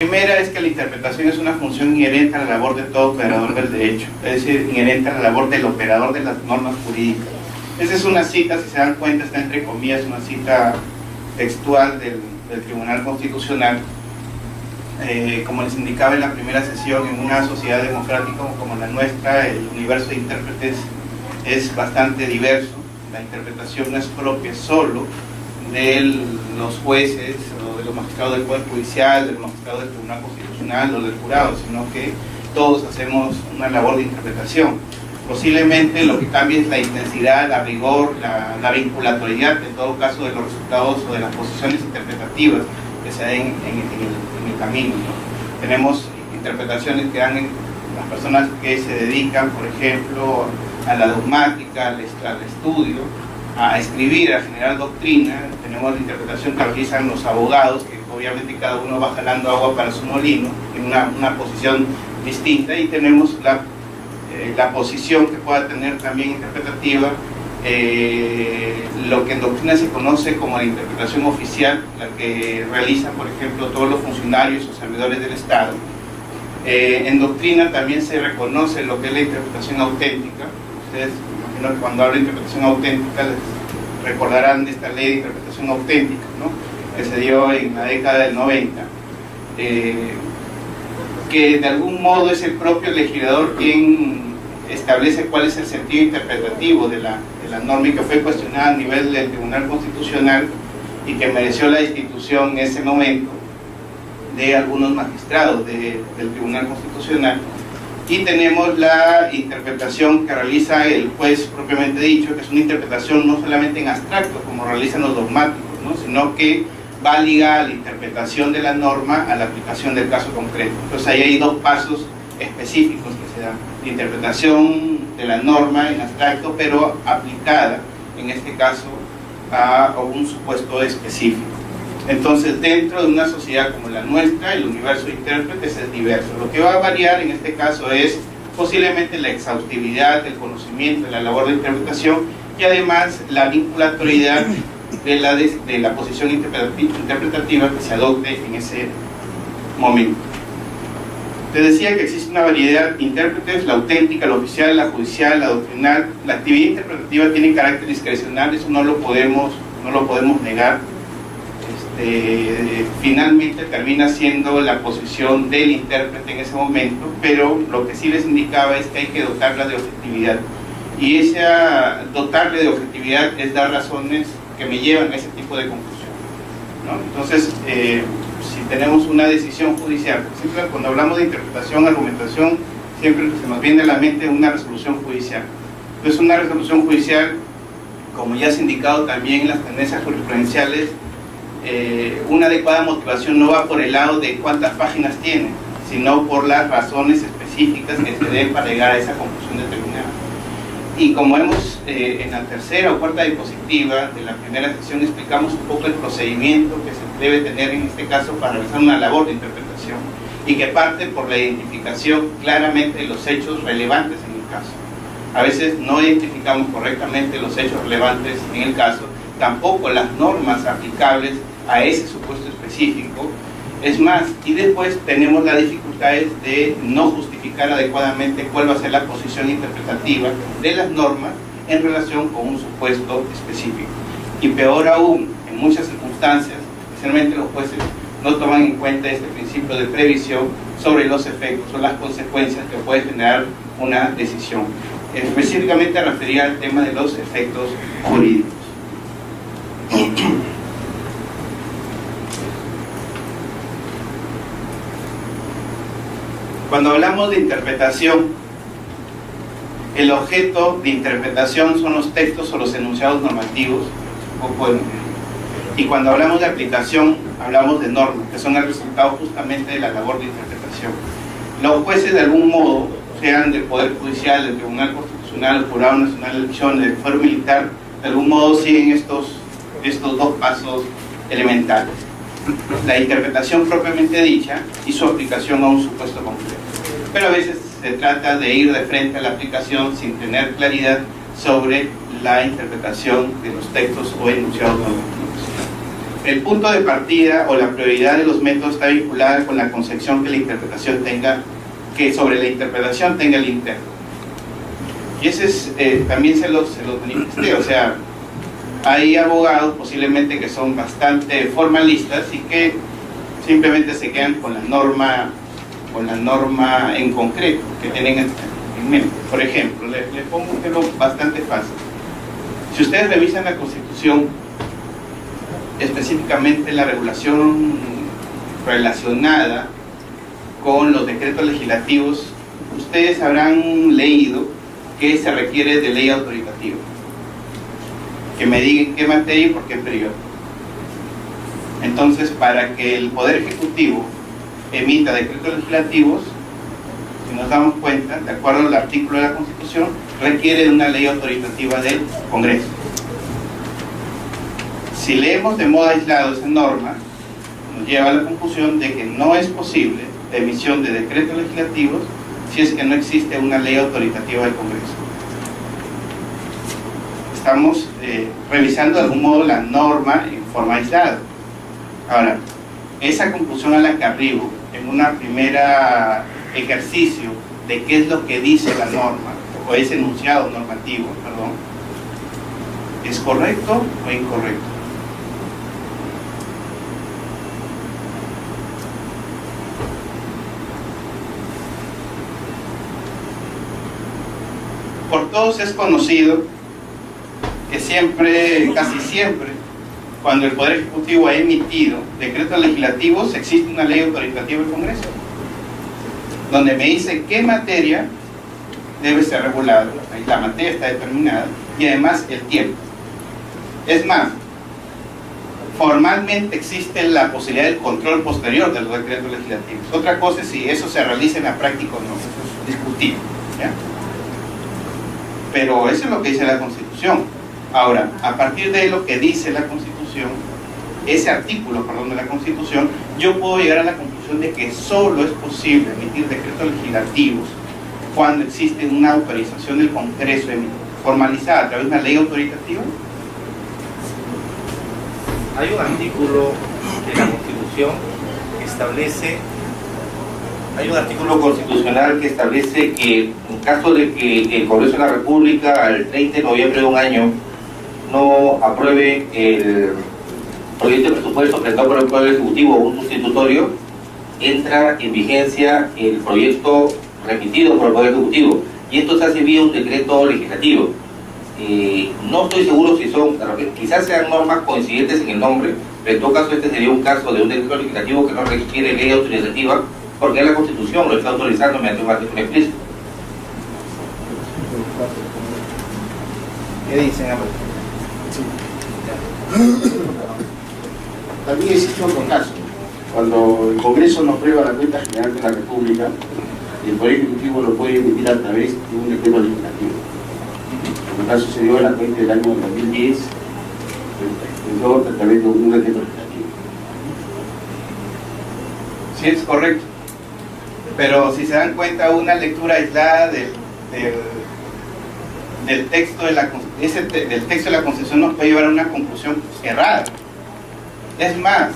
Primera es que la interpretación es una función inherente a la labor de todo operador del derecho, es decir, inherente a la labor del operador de las normas jurídicas. Esa es una cita, si se dan cuenta, está entre comillas, una cita textual del Tribunal Constitucional. Como les indicaba en la primera sesión, en una sociedad democrática como la nuestra, el universo de intérpretes es bastante diverso. La interpretación no es propia solo de los jueces o de los magistrados del Poder Judicial, del magistrado del Tribunal Constitucional o del jurado, sino que todos hacemos una labor de interpretación. Posiblemente lo que cambia es la intensidad, la rigor, la vinculatoriedad, en todo caso, de los resultados o de las posiciones interpretativas que se den en el camino, ¿no? Tenemos interpretaciones que dan las personas que se dedican, por ejemplo, a la dogmática, al estudio, a escribir, a generar doctrina. Tenemos la interpretación que realizan los abogados, que obviamente cada uno va jalando agua para su molino, en una posición distinta, y tenemos la posición que pueda tener también interpretativa, lo que en doctrina se conoce como la interpretación oficial, la que realizan, por ejemplo, todos los funcionarios o servidores del Estado. En doctrina también se reconoce lo que es la interpretación auténtica. Ustedes, imagino que cuando hablo de interpretación auténtica, les recordarán de esta ley de interpretación auténtica, ¿no?, que se dio en la década del 90, que de algún modo es el propio legislador quien establece cuál es el sentido interpretativo de la norma, y que fue cuestionada a nivel del Tribunal Constitucional y que mereció la destitución en ese momento de algunos magistrados del Tribunal Constitucional. Y tenemos la interpretación que realiza el juez propiamente dicho, que es una interpretación no solamente en abstracto, como realizan los dogmáticos, ¿no?, sino que va ligada a la interpretación de la norma a la aplicación del caso concreto. Entonces ahí hay dos pasos específicos que se dan: la interpretación de la norma en abstracto, pero aplicada, en este caso, a un supuesto específico. Entonces, dentro de una sociedad como la nuestra, el universo de intérpretes es diverso. Lo que va a variar en este caso es posiblemente la exhaustividad del conocimiento, de la labor de interpretación, y además la vinculatoriedad de la posición interpretativa que se adopte en ese momento. Te decía que existe una variedad de intérpretes: la auténtica, la oficial, la judicial, la doctrinal. La actividad interpretativa tiene carácter discrecional, eso no lo podemos negar. Finalmente termina siendo la posición del intérprete en ese momento, pero lo que sí les indicaba es que hay que dotarla de objetividad, y esa dotarle de objetividad es dar razones que me llevan a ese tipo de conclusión, ¿no? Entonces, si tenemos una decisión judicial, siempre cuando hablamos de interpretación, argumentación, siempre se nos viene a la mente una resolución judicial. Entonces, una resolución judicial, como ya se ha indicado también en las tendencias jurisprudenciales, una adecuada motivación no va por el lado de cuántas páginas tiene, sino por las razones específicas que se den para llegar a esa conclusión determinada. Y como hemos en la tercera o cuarta diapositiva de la primera sesión explicamos un poco el procedimiento que se debe tener en este caso para realizar una labor de interpretación, y que parte por la identificación claramente de los hechos relevantes en el caso. A veces no identificamos correctamente los hechos relevantes en el caso, tampoco las normas aplicables a ese supuesto específico. Es más, y después tenemos las dificultades de no justificar adecuadamente cuál va a ser la posición interpretativa de las normas en relación con un supuesto específico. Y peor aún, en muchas circunstancias, especialmente los jueces, no toman en cuenta este principio de previsión sobre los efectos o las consecuencias que puede generar una decisión. Específicamente refería al tema de los efectos jurídicos. Cuando hablamos de interpretación, el objeto de interpretación son los textos o los enunciados normativos, y cuando hablamos de aplicación, hablamos de normas, que son el resultado justamente de la labor de interpretación. Los jueces, de algún modo, sean del Poder Judicial, del Tribunal Constitucional, el Jurado Nacional de Elecciones, del Fuero Militar, de algún modo siguen estos dos pasos elementales: la interpretación propiamente dicha y su aplicación a un supuesto concreto. Pero a veces se trata de ir de frente a la aplicación sin tener claridad sobre la interpretación de los textos o enunciados normativos. el punto de partida o la prioridad de los métodos está vinculada con la concepción que la interpretación tenga, que sobre la interpretación tenga el interno. Y ese es, también se los manifesté, o sea, hay abogados posiblemente que son bastante formalistas y que simplemente se quedan con la norma en concreto que tienen en mente. Por ejemplo, le pongo un ejemplo bastante fácil. Si ustedes revisan la Constitución, específicamente la regulación relacionada con los decretos legislativos, ustedes habrán leído que se requiere de ley autoritativa, que me digan qué materia y por qué periodo. Entonces, para que el Poder Ejecutivo emita decretos legislativos, si nos damos cuenta, de acuerdo al artículo de la Constitución, requiere de una ley autoritativa del Congreso. Si leemos de modo aislado esa norma, nos lleva a la conclusión de que no es posible la emisión de decretos legislativos si es que no existe una ley autoritativa del Congreso. Estamos revisando de algún modo la norma en forma aislada. Ahora, esa conclusión a la que arribo en una primera ejercicio de qué es lo que dice la norma, o ese enunciado normativo, perdón, ¿es correcto o incorrecto? Por todos es conocido que siempre, casi siempre, cuando el Poder Ejecutivo ha emitido decretos legislativos, existe una ley autoritativa del Congreso, donde me dice qué materia debe ser regulada. Ahí la materia está determinada y además el tiempo. Es más, formalmente existe la posibilidad del control posterior de los decretos legislativos. Otra cosa es si eso se realiza en la práctica o no, eso es discutible, ¿ya? Pero eso es lo que dice la Constitución. Ahora, a partir de lo que dice la Constitución, ese artículo, perdón, de la Constitución, yo puedo llegar a la conclusión de que solo es posible emitir decretos legislativos cuando existe una autorización del Congreso formalizada a través de una ley autoritativa. Hay un artículo de la Constitución que establece, hay un artículo constitucional que establece que en caso de que el Congreso de la República al 30 de noviembre de un año no apruebe el proyecto de presupuesto presentado por el Poder Ejecutivo o un sustitutorio, entra en vigencia el proyecto remitido por el Poder Ejecutivo y esto se hace vía un decreto legislativo. No estoy seguro si son, quizás sean normas coincidentes en el nombre, pero en todo caso este sería un caso de un decreto legislativo que no requiere ley autoritativa porque la Constitución lo está autorizando mediante un artículo explícito. ¿Qué dicen? También existe otro caso. Cuando el Congreso no aprueba la cuenta general de la República, el Poder Ejecutivo lo puede emitir a través de un decreto legislativo. Como caso se dio en la cuenta del año 2010, a través de un decreto legislativo. Sí, es correcto. Pero si se dan cuenta, una lectura aislada del texto de la Constitución nos puede llevar a una conclusión errada. Es más,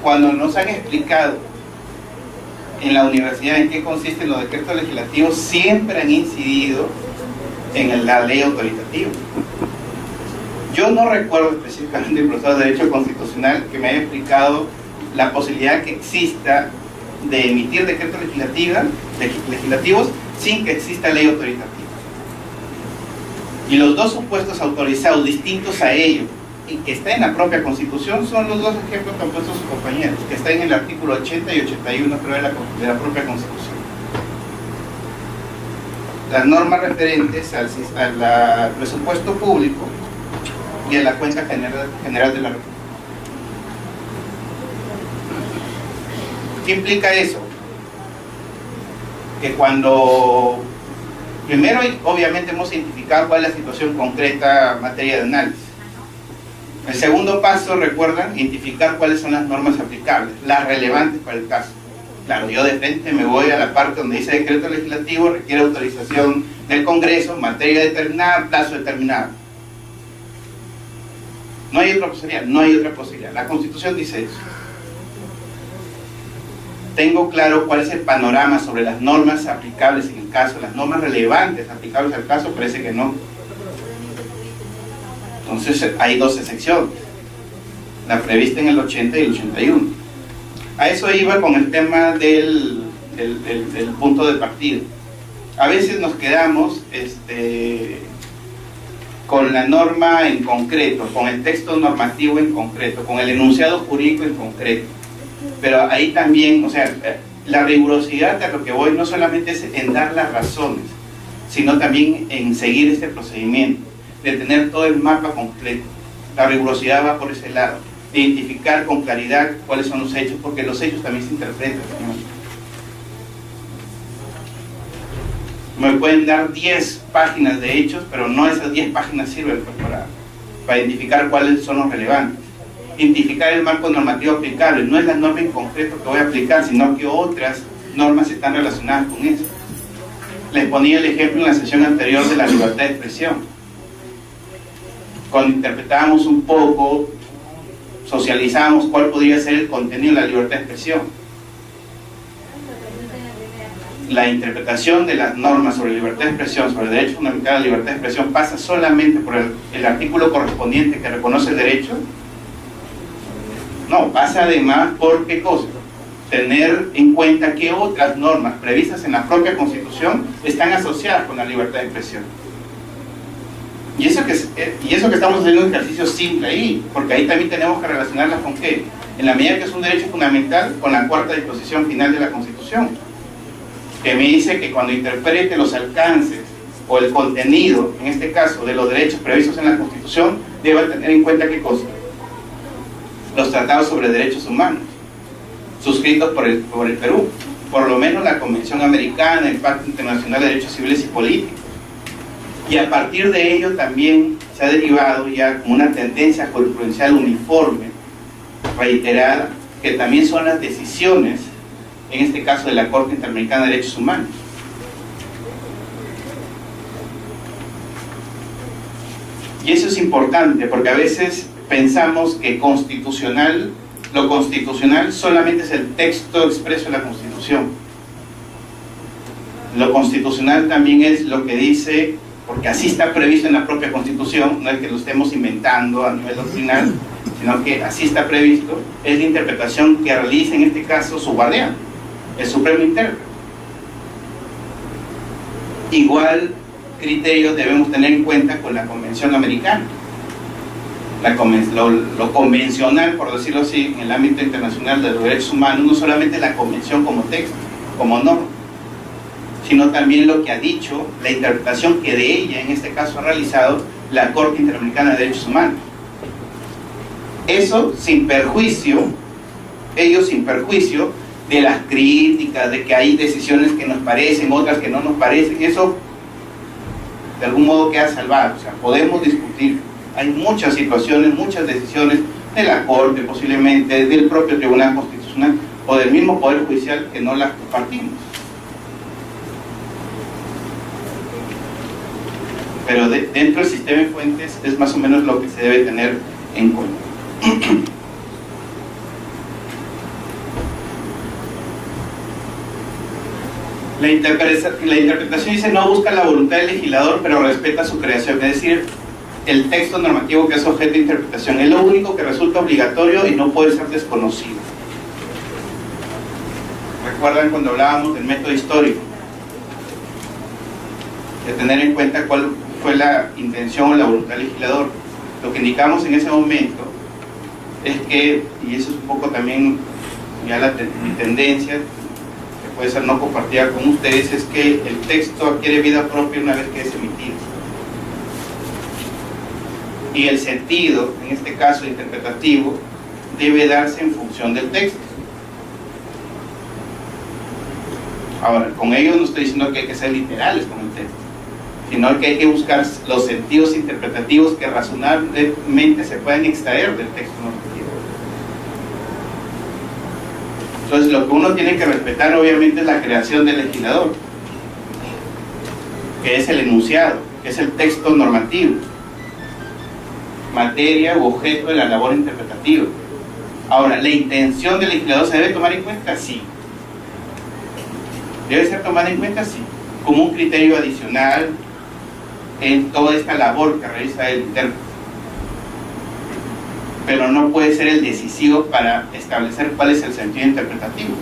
cuando nos han explicado en la universidad en qué consisten los decretos legislativos, siempre han incidido en la ley autoritativa. Yo no recuerdo específicamente el profesor de Derecho Constitucional que me haya explicado la posibilidad que exista de emitir decretos legislativos sin que exista ley autoritativa. Y los dos supuestos autorizados distintos a ello y que está en la propia Constitución son los dos ejemplos que han puesto sus compañeros, que está en el artículo 80 y 81 creo, de la propia Constitución. Las normas referentes al presupuesto público y a la cuenta general de la República. ¿Qué implica eso? Que cuando primero obviamente hemos identificado cuál es la situación concreta en materia de análisis. El segundo paso, recuerdan, identificar cuáles son las normas aplicables, las relevantes para el caso. Claro, yo de frente me voy a la parte donde dice decreto legislativo, requiere autorización del Congreso, materia determinada, plazo determinado. No hay otra posibilidad, no hay otra posibilidad. La Constitución dice eso. Tengo claro cuál es el panorama sobre las normas aplicables en el caso, las normas relevantes aplicables al caso, parece que no. Entonces hay dos excepciones, la prevista en el 80 y el 81. A eso iba con el tema del punto de partida. A veces nos quedamos con la norma en concreto, con el texto normativo en concreto, con el enunciado jurídico en concreto. Pero ahí también, o sea, la rigurosidad a lo que voy no solamente es en dar las razones, sino también en seguir este procedimiento, de tener todo el mapa completo. La rigurosidad va por ese lado, de identificar con claridad cuáles son los hechos, porque los hechos también se interpretan, ¿no? Me pueden dar 10 páginas de hechos, pero no esas 10 páginas sirven para identificar cuáles son los relevantes. Identificar el marco normativo aplicable, no es la norma en concreto que voy a aplicar, sino que otras normas están relacionadas con eso. Les ponía el ejemplo en la sesión anterior de la libertad de expresión. Cuando interpretábamos un poco, socializábamos cuál podría ser el contenido de la libertad de expresión. La interpretación de las normas sobre libertad de expresión, sobre el derecho fundamental a la libertad de expresión, pasa solamente por el artículo correspondiente que reconoce el derecho. No, pasa además por ¿qué cosa? Tener en cuenta que otras normas previstas en la propia Constitución están asociadas con la libertad de expresión. Y eso que estamos haciendo un ejercicio simple ahí, porque ahí también tenemos que relacionarlas con ¿qué? En la medida que es un derecho fundamental, con la cuarta disposición final de la Constitución, que me dice que cuando interprete los alcances o el contenido, en este caso, de los derechos previstos en la Constitución, deba tener en cuenta ¿qué cosa? Los tratados sobre derechos humanos, suscritos por el Perú, por lo menos la Convención Americana, el Pacto Internacional de Derechos Civiles y Políticos. Y a partir de ello también se ha derivado ya como una tendencia jurisprudencial uniforme, reiterada, que también son las decisiones, en este caso de la Corte Interamericana de Derechos Humanos. Y eso es importante, porque a veces pensamos que lo constitucional solamente es el texto expreso de la Constitución. Lo constitucional también es lo que dice, porque así está previsto en la propia Constitución, no es que lo estemos inventando a nivel doctrinal, sino que así está previsto, es la interpretación que realiza en este caso su guardián, el Supremo Intérprete. Igual criterio debemos tener en cuenta con la Convención Americana. Lo convencional, por decirlo así, en el ámbito internacional de los derechos humanos, no solamente la convención como texto, como norma, sino también lo que ha dicho, la interpretación que de ella, en este caso, ha realizado la Corte Interamericana de Derechos Humanos. Eso sin perjuicio, ellos sin perjuicio de las críticas, de que hay decisiones que nos parecen, otras que no nos parecen, eso de algún modo queda salvado, o sea, podemos discutir. Hay muchas situaciones, muchas decisiones de la Corte, posiblemente del propio Tribunal Constitucional o del mismo Poder Judicial que no las compartimos. Pero dentro del sistema de fuentes es más o menos lo que se debe tener en cuenta. La interpretación dice no busca la voluntad del legislador, pero respeta su creación, es decir, el texto normativo que es objeto de interpretación es lo único que resulta obligatorio y no puede ser desconocido. ¿Recuerdan cuando hablábamos del método histórico? De tener en cuenta cuál fue la intención o la voluntad del legislador. Lo que indicamos en ese momento es que, y eso es un poco también ya mi tendencia, que puede ser no compartida con ustedes, es que el texto adquiere vida propia una vez que es emitido. Y el sentido, en este caso interpretativo, debe darse en función del texto. Ahora, con ello no estoy diciendo que hay que ser literales con el texto, sino que hay que buscar los sentidos interpretativos que razonablemente se pueden extraer del texto normativo. Entonces, lo que uno tiene que respetar obviamente es la creación del legislador, que es el enunciado, que es el texto normativo. materia u objeto de la labor interpretativa. Ahora, ¿la intención del legislador se debe tomar en cuenta? Sí. ¿Debe ser tomada en cuenta? Sí. Como un criterio adicional en toda esta labor que realiza el intérprete. Pero no puede ser el decisivo para establecer cuál es el sentido interpretativo.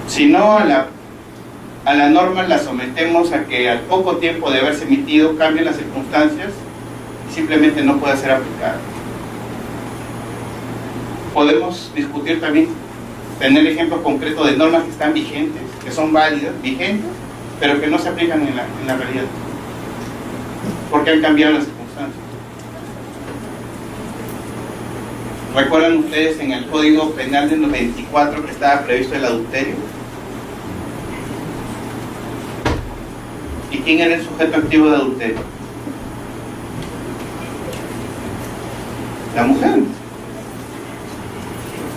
Si no, a la norma la sometemos a que al poco tiempo de haberse emitido cambien las circunstancias y simplemente no pueda ser aplicada. Podemos discutir también, tener ejemplos concretos de normas que están vigentes, que son válidas, vigentes, pero que no se aplican en la realidad, porque han cambiado las circunstancias. ¿Recuerdan ustedes en el Código Penal del 94 que estaba previsto el adulterio? ¿Y quién era el sujeto activo de adulterio? La mujer.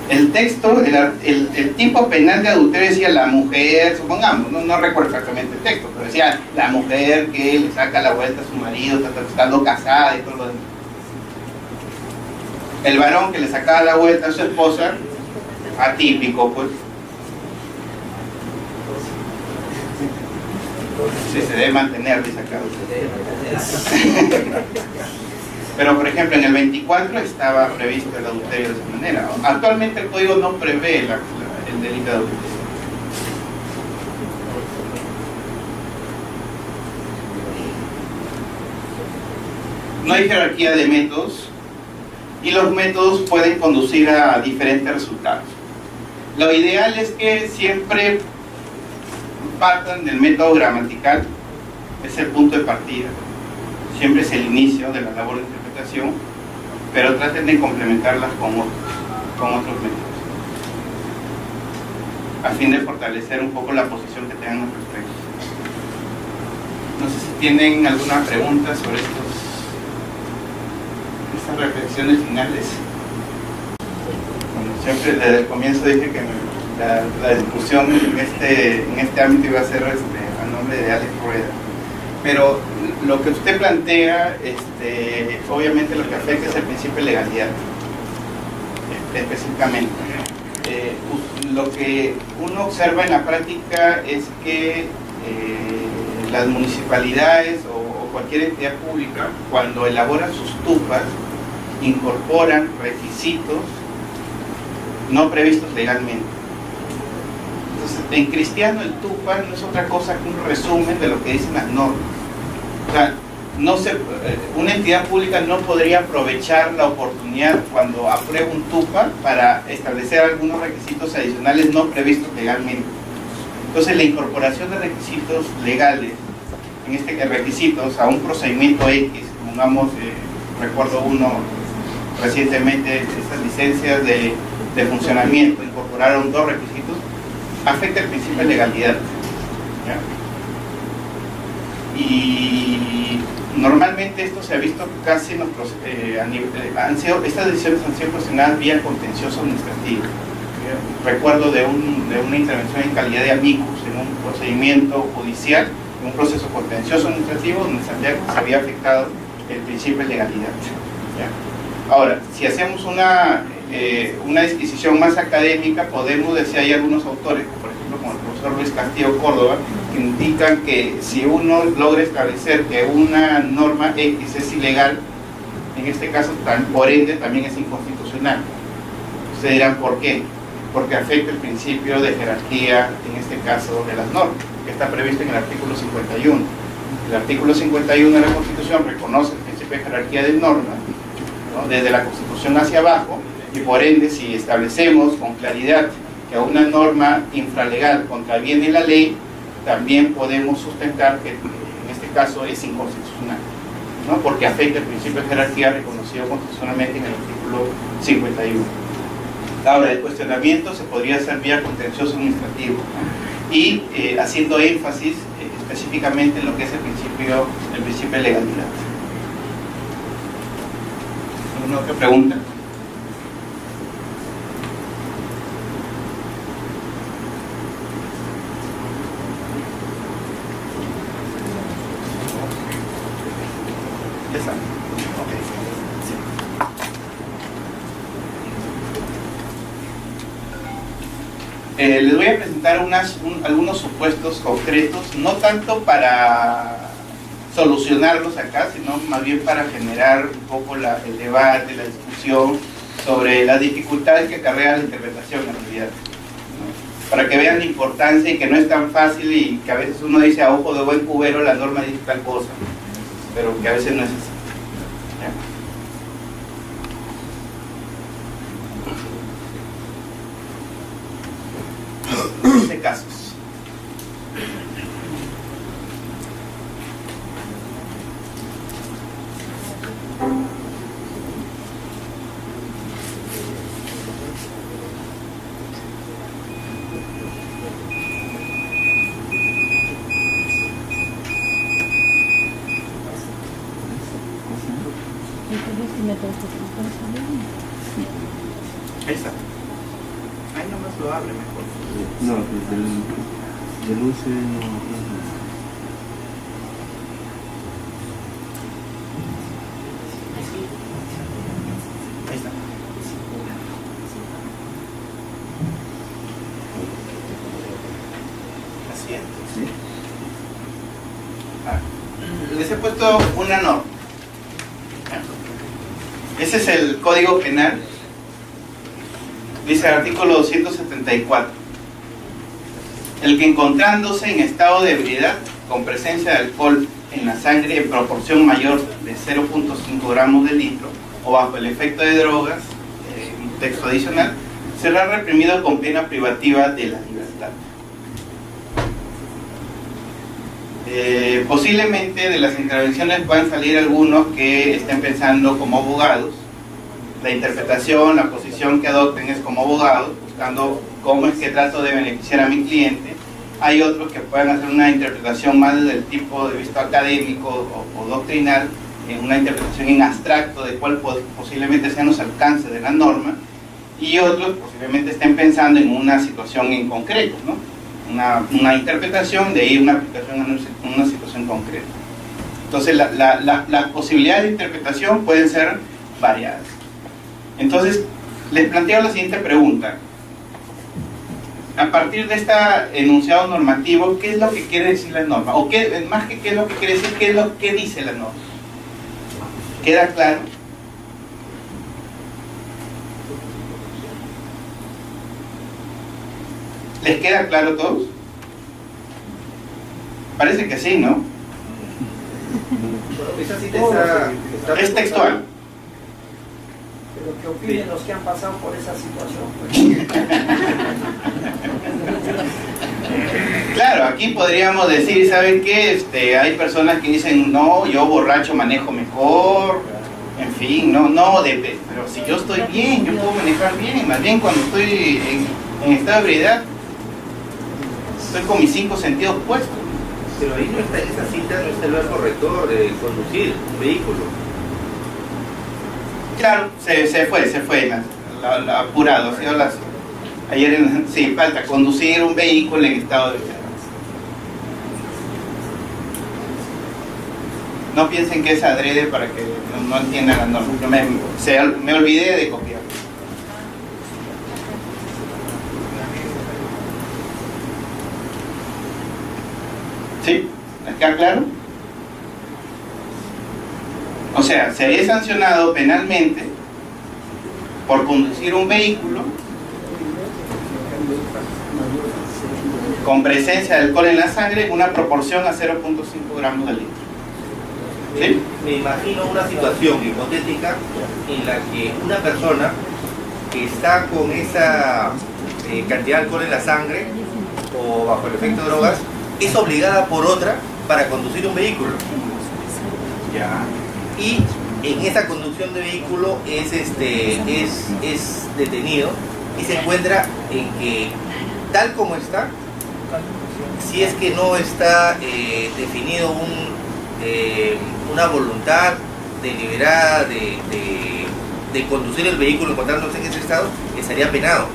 El texto, el tipo penal de adulterio decía la mujer, supongamos, no recuerdo exactamente el texto, pero decía la mujer que le saca la vuelta a su marido estando casada y todo lo demás. El varón que le sacaba la vuelta a su esposa, atípico, pues. Sí, se debe mantener, dice acá. Pero, por ejemplo, en el 24 estaba previsto el adulterio de esa manera. Actualmente el código no prevé el delito de adulterio. No hay jerarquía de métodos y los métodos pueden conducir a diferentes resultados. Lo ideal es que siempre partan del método gramatical, es el punto de partida. Siempre es el inicio de la labor de interpretación, pero traten de complementarlas con otros métodos, a fin de fortalecer un poco la posición que tengan al respecto. No sé si tienen alguna pregunta sobre estas reflexiones finales. Bueno, siempre desde el comienzo dije que la discusión en este ámbito iba a ser a nombre de Alex Rueda. Pero lo que usted plantea, obviamente lo que afecta es el principio de legalidad, específicamente. Lo que uno observa en la práctica es que las municipalidades o cualquier entidad pública, cuando elaboran sus TUPAs, incorporan requisitos no previstos legalmente. Entonces, en cristiano el TUPA no es otra cosa que un resumen de lo que dicen las normas. O sea, una entidad pública no podría aprovechar la oportunidad cuando aprueba un TUPA para establecer algunos requisitos adicionales no previstos legalmente. Entonces, la incorporación de requisitos legales, requisitos a un procedimiento X, pongamos, recuerdo uno recientemente, estas licencias de funcionamiento, incorporaron 2 requisitos, afecta el principio de legalidad, ¿ya? Y normalmente esto se ha visto casi estas decisiones han sido cuestionadas vía contencioso administrativo. Recuerdo de una intervención en calidad de amicus en un procedimiento judicial, en un proceso contencioso administrativo donde se había afectado el principio de legalidad, ¿ya? Ahora, si hacemos una disquisición más académica, podemos decir, hay algunos autores, por ejemplo como el profesor Luis Castillo Córdoba, que indican que si uno logra establecer que una norma X es ilegal, en este caso por ende también es inconstitucional. Ustedes dirán, ¿por qué? Porque afecta el principio de jerarquía, en este caso de las normas, que está previsto en el artículo 51. El artículo 51 de la Constitución reconoce el principio de jerarquía de normas, ¿no?, desde la Constitución hacia abajo, y por ende, si establecemos con claridad que una norma infralegal contraviene la ley, también podemos sustentar que en este caso es inconstitucional, ¿no?, porque afecta el principio de jerarquía reconocido constitucionalmente en el artículo 51. Ahora, el cuestionamiento se podría hacer vía contencioso administrativo, ¿no?, y haciendo énfasis específicamente en lo que es el principio de legalidad. ¿Alguna otra pregunta? Esa. Les voy a presentar algunos supuestos concretos, no tanto para solucionarlos acá, sino más bien para generar un poco el debate, la discusión sobre las dificultades que acarrea la interpretación en realidad, ¿no? Para que vean la importancia y que no es tan fácil, y que a veces uno dice a ojo de buen cubero la norma dice tal cosa, pero que a veces no es así. ¿Ya? Casos. Ahí está. Ahí nomás lo abre mejor. No, pues del UCE no. Ahí está. Así es. ¿Sí? Les he puesto una norma. Ese es el Código Penal. Dice el artículo 274. El que encontrándose en estado de ebriedad con presencia de alcohol en la sangre en proporción mayor de 0.5 gramos de litro o bajo el efecto de drogas, un texto adicional, será reprimido con pena privativa de la libertad. Posiblemente de las intervenciones puedan salir algunos que estén pensando como abogados. La interpretación, la posición que adopten es como abogados, buscando cómo es que trato de beneficiar a mi cliente. Hay otros que pueden hacer una interpretación más desde el tipo de vista académico o doctrinal, en una interpretación en abstracto de cuál posiblemente sean los alcances de la norma, y otros posiblemente estén pensando en una situación en concreto, ¿no? Una interpretación, de ahí una aplicación en una situación concreta. Entonces las posibilidades de interpretación pueden ser variadas. Entonces les planteo la siguiente pregunta: a partir de este enunciado normativo, ¿qué es lo que quiere decir la norma? O más que qué es lo que quiere decir, ¿qué es lo que dice la norma? ¿Queda claro? ¿Les queda claro a todos? Parece que sí, ¿no? Es textual. Pero que opinen los que han pasado por esa situación, pues. Claro, aquí podríamos decir, ¿saben qué? Hay personas que dicen, no, yo borracho manejo mejor, en fin, pero si yo estoy bien, yo puedo manejar bien. Más bien cuando estoy en estado de ebriedad, estoy con mis 5 sentidos puestos. Pero ahí no está, en esa cita no está el verbo rector de conducir un vehículo. Claro, se fue, la apurado, ha sido ayer sí, falta conducir un vehículo en estado de ebriedad. No piensen que es adrede para que no entiendan la norma. Me olvidé de copiar. ¿Sí? ¿Les queda claro? O sea, sería sancionado penalmente por conducir un vehículo con presencia de alcohol en la sangre en una proporción a 0.5 gramos de litro. ¿Sí? Me imagino una situación hipotética en la que una persona que está con esa cantidad de alcohol en la sangre o bajo el efecto de drogas es obligada por otra para conducir un vehículo. Ya. Y en esa conducción de vehículo es detenido y se encuentra en que tal como está, si es que no está definido una voluntad deliberada de conducir el vehículo encontrándose en ese estado, estaría penado,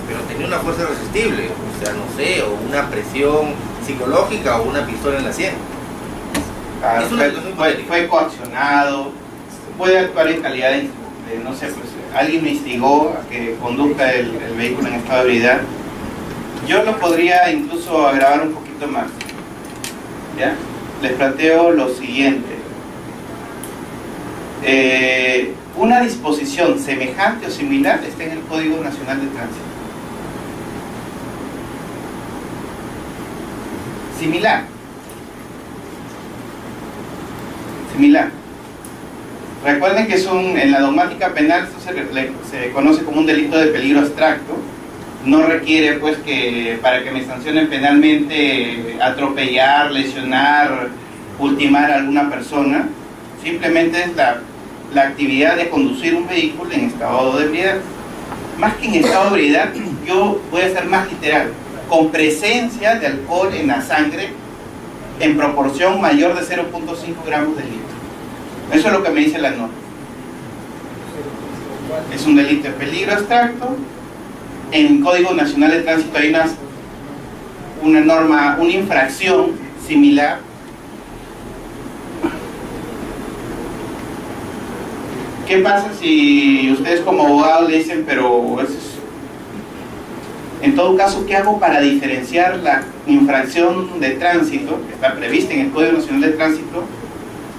pero tenía una fuerza irresistible, o sea, no sé, o una presión psicológica o una pistola en la sien. Fue coaccionado, puede actuar en calidad de no sé, pues alguien me instigó a que conduzca el vehículo en estado de ebriedad. Yo lo podría incluso agravar un poquito más. ¿Ya? Les planteo lo siguiente. Una disposición semejante o similar está en el Código Nacional de Tránsito. Similar. Recuerden que en la dogmática penal esto se conoce como un delito de peligro abstracto. No requiere pues que para que me sancionen penalmente atropellar, lesionar, ultimar a alguna persona. Simplemente es la actividad de conducir un vehículo en estado de ebriedad. Más que en estado de ebriedad, yo voy a ser más literal, con presencia de alcohol en la sangre en proporción mayor de 0.5 gramos de litro. Eso es lo que me dice la norma. Es un delito de peligro abstracto. En el Código Nacional de Tránsito hay una norma, una infracción similar. ¿Qué pasa si ustedes como abogados le dicen, pero en todo caso, ¿qué hago para diferenciar la infracción de tránsito, que está prevista en el Código Nacional de Tránsito,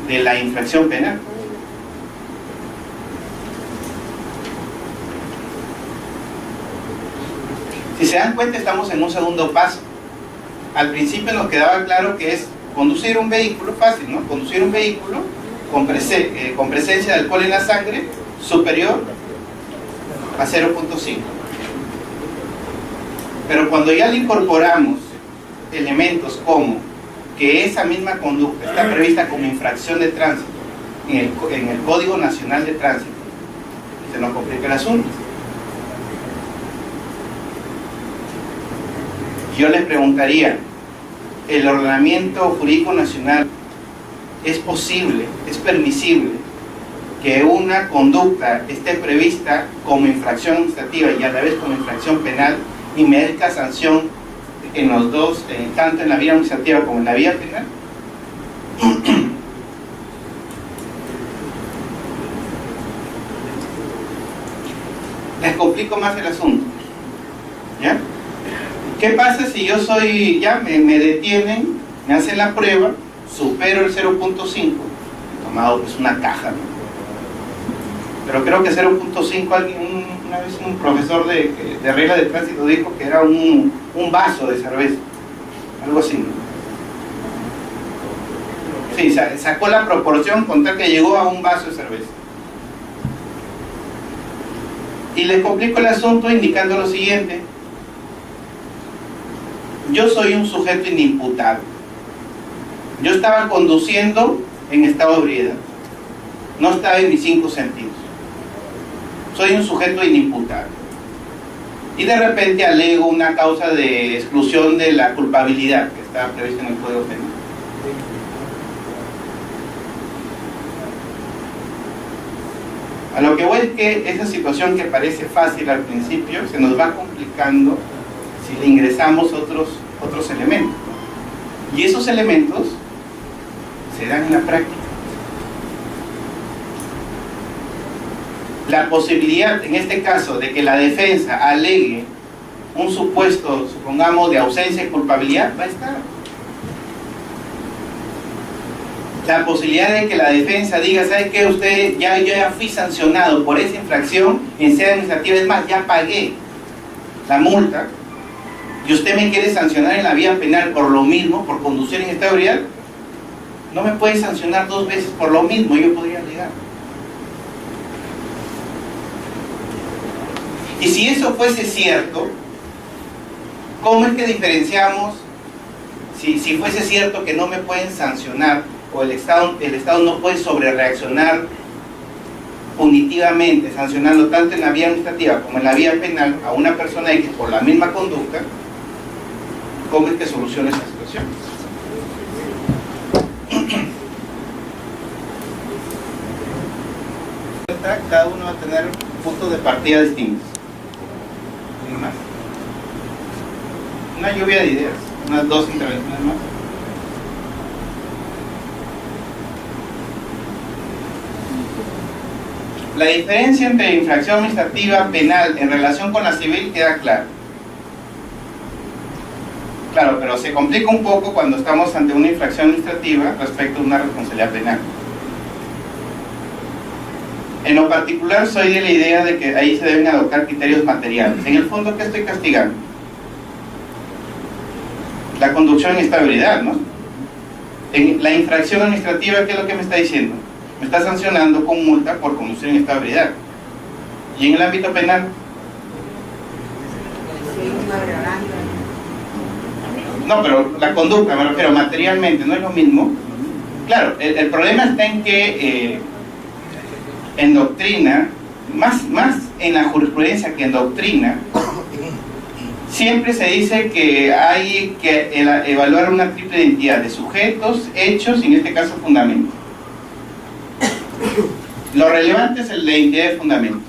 de la infracción penal? Si se dan cuenta, estamos en un segundo paso. Al principio nos quedaba claro que es conducir un vehículo, fácil, ¿no? Conducir un vehículo con presencia de alcohol en la sangre superior a 0.5. Pero cuando ya le incorporamos elementos como que esa misma conducta está prevista como infracción de tránsito en el Código Nacional de Tránsito, se nos complica el asunto. Yo les preguntaría, ¿el ordenamiento jurídico nacional es posible, es permisible que una conducta esté prevista como infracción administrativa y a la vez como infracción penal y merezca sanción en los dos, tanto en la vía administrativa como en la vía penal? Les complico más el asunto, ¿ya? ¿Qué pasa si yo soy, ya me detienen, me hacen la prueba, supero el 0.5, tomado pues una caja, ¿no? Pero creo que 0.5, una vez un profesor de reglas de tránsito dijo que era un vaso de cerveza, algo así, ¿no? Sí, sacó la proporción con tal que llegó a un vaso de cerveza. Y les complico el asunto indicando lo siguiente: yo soy un sujeto inimputable. Yo estaba conduciendo en estado de ebriedad, no estaba en mis 5 sentidos. Soy un sujeto inimputable. Y de repente alego una causa de exclusión de la culpabilidad que está prevista en el Código Penal. A lo que voy es que esa situación que parece fácil al principio se nos va complicando si le ingresamos otros elementos. Y esos elementos se dan en la práctica. La posibilidad, en este caso, de que la defensa alegue un supuesto, supongamos, de ausencia de culpabilidad, va a estar. La posibilidad de que la defensa diga, ¿sabe qué? Usted, yo ya fui sancionado por esa infracción en sede administrativa, es más, ya pagué la multa, y usted me quiere sancionar en la vía penal por lo mismo, por conducir en estado de ebriedad. No me puede sancionar 2 veces por lo mismo, yo podría alegar. Y si eso fuese cierto, ¿cómo es que diferenciamos? Si fuese cierto que no me pueden sancionar, o el Estado no puede sobrereaccionar punitivamente, sancionando tanto en la vía administrativa como en la vía penal a una persona X por la misma conducta, ¿cómo es que soluciona esa situación? Cada uno va a tener puntos de partida distintos. Una lluvia de ideas, unas 2 intervenciones más. La diferencia entre infracción administrativa penal en relación con la civil queda clara. Claro, pero se complica un poco cuando estamos ante una infracción administrativa respecto a una responsabilidad penal. En lo particular, soy de la idea de que ahí se deben adoptar criterios materiales. En el fondo, ¿qué estoy castigando? La conducción en estabilidad, ¿no? En la infracción administrativa, ¿qué es lo que me está diciendo? Me está sancionando con multa por conducir en estabilidad. ¿Y en el ámbito penal? No, pero la conducta, me refiero materialmente, ¿no es lo mismo? Claro, el problema está en que en doctrina, más en la jurisprudencia que en doctrina, siempre se dice que hay que evaluar una triple identidad de sujetos, hechos y en este caso fundamentos. Lo relevante es la identidad de fundamento.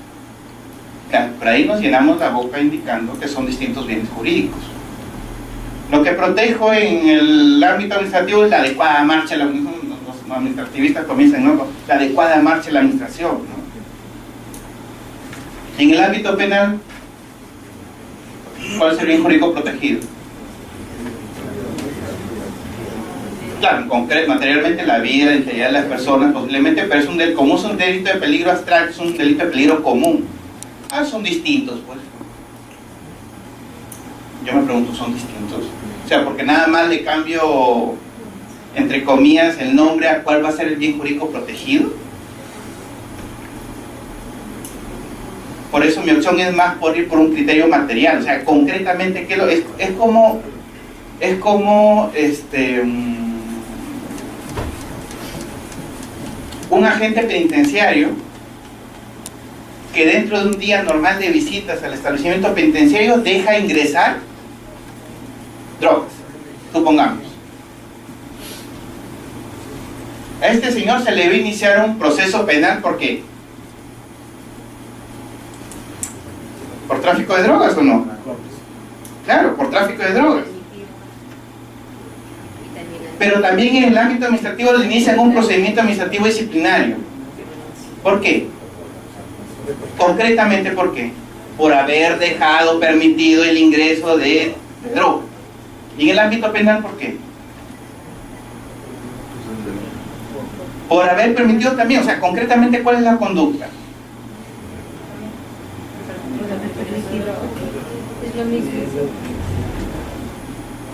Claro, por ahí nos llenamos la boca indicando que son distintos bienes jurídicos. Lo que protejo en el ámbito administrativo es la adecuada marcha, los administrativistas comienzan, ¿no?, la adecuada marcha de la administración, ¿no? En el ámbito penal, ¿cuál es el bien jurídico protegido? Claro, en concreto, materialmente la vida, la integridad de las personas, posiblemente, pero es un delito, como es un delito de peligro abstracto, es un delito de peligro común. Son distintos, pues. Yo me pregunto, ¿son distintos? O sea, porque nada más le cambio, entre comillas, el nombre a cuál va a ser el bien jurídico protegido. Por eso mi opción es más por ir por un criterio material. O sea, concretamente, ¿qué es como un agente penitenciario que dentro de un día normal de visitas al establecimiento penitenciario deja ingresar drogas, supongamos. A este señor se le va a iniciar un proceso penal, ¿por qué? ¿Por tráfico de drogas o no? Claro, por tráfico de drogas. Pero también en el ámbito administrativo le inician un procedimiento administrativo disciplinario. ¿Por qué? Concretamente, ¿por qué? Por haber dejado permitido el ingreso de droga. ¿Y en el ámbito penal, por qué? Por haber permitido también, o sea, concretamente, ¿cuál es la conducta? Es lo mismo.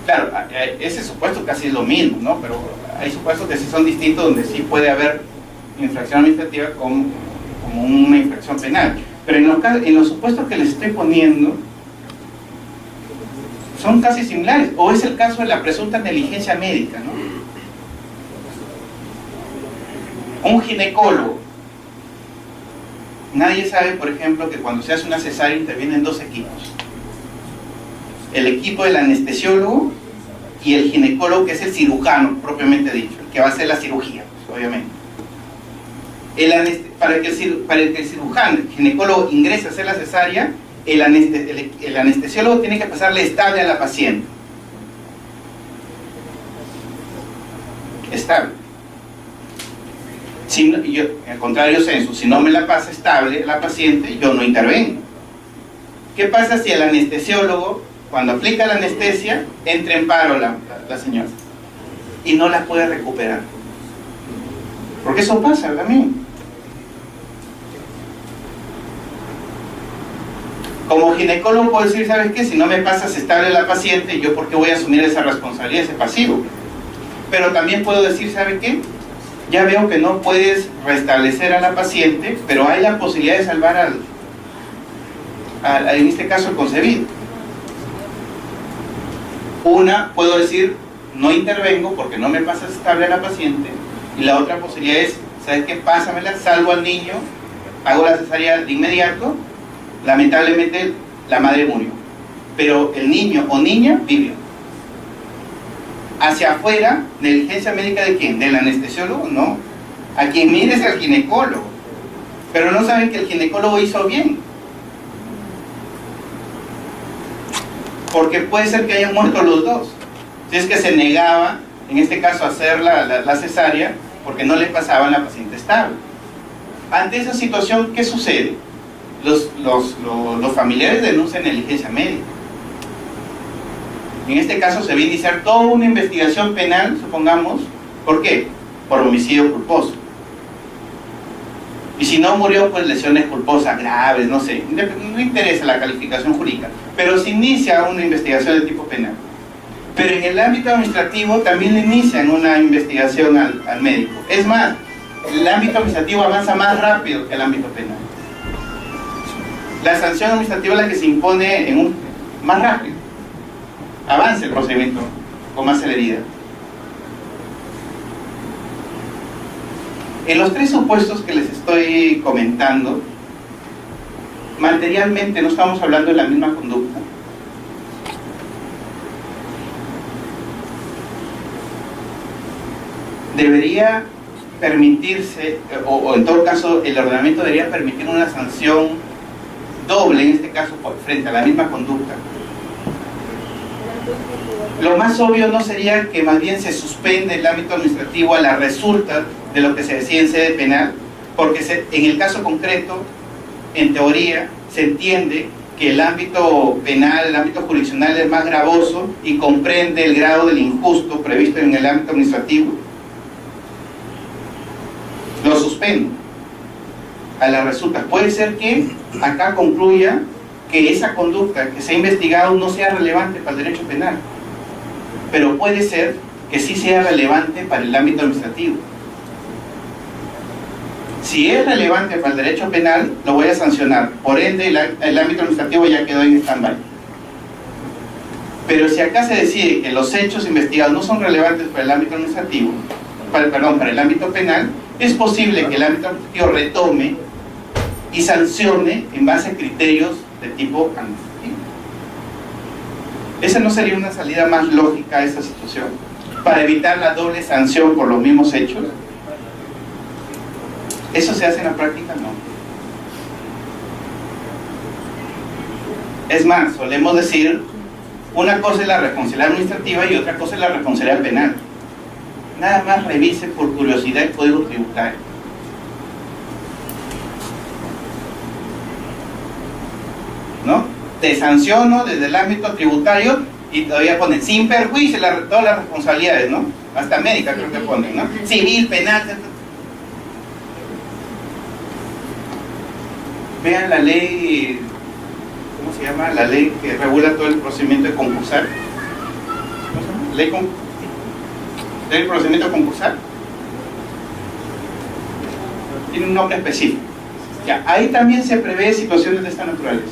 Claro, ese supuesto casi es lo mismo, ¿no? Pero hay supuestos que sí son distintos, donde sí puede haber infracción administrativa como una infracción penal. Pero en los supuestos que les estoy poniendo son casi similares, o es el caso de la presunta negligencia médica, ¿no? Un ginecólogo, nadie sabe, por ejemplo, que cuando se hace una cesárea intervienen dos equipos: el equipo del anestesiólogo y el ginecólogo, que es el cirujano propiamente dicho, el que va a hacer la cirugía, pues, obviamente. Para que el cirujano, el ginecólogo, ingrese a hacer la cesárea, el anestesiólogo tiene que pasarle estable a la paciente. Estable. Al contrario censo, si no me la pasa estable la paciente, yo no intervengo. ¿Qué pasa si el anestesiólogo, cuando aplica la anestesia, entra en paro la señora y no la puede recuperar? Porque eso pasa también. Como ginecólogo puedo decir, ¿sabes qué? Si no me pasas estable la paciente, ¿yo por qué voy a asumir esa responsabilidad, ese pasivo? Pero también puedo decir, ¿sabes qué? Ya veo que no puedes restablecer a la paciente, pero hay la posibilidad de salvar en este caso, al concebido. Una, puedo decir, no intervengo porque no me pasas estable a la paciente, y la otra posibilidad es, ¿sabes qué? Pásamela, salvo al niño, hago la cesárea de inmediato. Lamentablemente la madre murió, pero el niño o niña vivió. Hacia afuera, negligencia médica ¿de quién? ¿Del anestesiólogo? No. A quien mire es el ginecólogo, pero no saben que el ginecólogo hizo bien, porque puede ser que hayan muerto los dos, si es que se negaba, en este caso, a hacer la cesárea porque no le pasaban la paciente estable. Ante esa situación, ¿qué sucede? Los familiares denuncian negligencia médica. En este caso se va a iniciar toda una investigación penal, supongamos. ¿Por qué? Por homicidio culposo. Y si no murió, pues lesiones culposas graves, no sé, no interesa la calificación jurídica, pero se inicia una investigación de tipo penal. Pero en el ámbito administrativo también le inician una investigación al médico. Es más, el ámbito administrativo avanza más rápido que el ámbito penal. La sanción administrativa es la que se impone más rápido. Avanza el procedimiento con más celeridad. En los tres supuestos que les estoy comentando, materialmente no estamos hablando de la misma conducta. Debería permitirse, o en todo caso el ordenamiento debería permitir una sanción doble, en este caso frente a la misma conducta. Lo más obvio no sería que más bien se suspende el ámbito administrativo a la resulta de lo que se decide en sede penal, porque en el caso concreto, en teoría, se entiende que el ámbito penal, el ámbito jurisdiccional es más gravoso y comprende el grado del injusto previsto en el ámbito administrativo. Lo suspendo a la resulta. Puede ser que acá concluya que esa conducta que se ha investigado no sea relevante para el derecho penal, pero puede ser que sí sea relevante para el ámbito administrativo. Si es relevante para el derecho penal, lo voy a sancionar. Por ende, el ámbito administrativo ya quedó en stand-by. Pero si acá se decide que los hechos investigados no son relevantes para el ámbito administrativo, para el ámbito penal, es posible que el ámbito administrativo retome y sancione en base a criterios de tipo administrativo. ¿Esa no sería una salida más lógica a esta situación? Para evitar la doble sanción por los mismos hechos. ¿Eso se hace en la práctica? No. Es más, solemos decir, una cosa es la responsabilidad administrativa y otra cosa es la responsabilidad penal. Nada más revise por curiosidad el Código Tributario. ¿No? Te sanciono desde el ámbito tributario y todavía ponen sin perjuicio todas las responsabilidades, ¿no? Hasta médica creo que ponen, ¿no? Civil, penal, etc. Vean la ley, ¿cómo se llama? La ley que regula todo el procedimiento de concursar. ¿Cómo se llama? Ley del procedimiento concursal. Tiene un nombre específico. Ya, ahí también se prevé situaciones de esta naturaleza.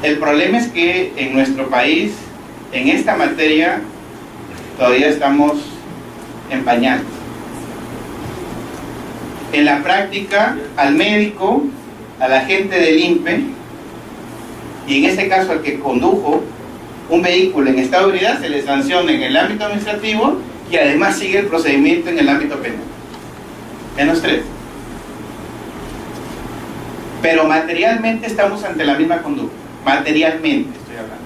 El problema es que en nuestro país, en esta materia, todavía estamos en pañales. En la práctica, al médico, al agente del INPE, y en este caso al que condujo un vehículo en estado de ebriedad, se le sanciona en el ámbito administrativo y además sigue el procedimiento en el ámbito penal. En los tres. Pero materialmente estamos ante la misma conducta. Materialmente estoy hablando.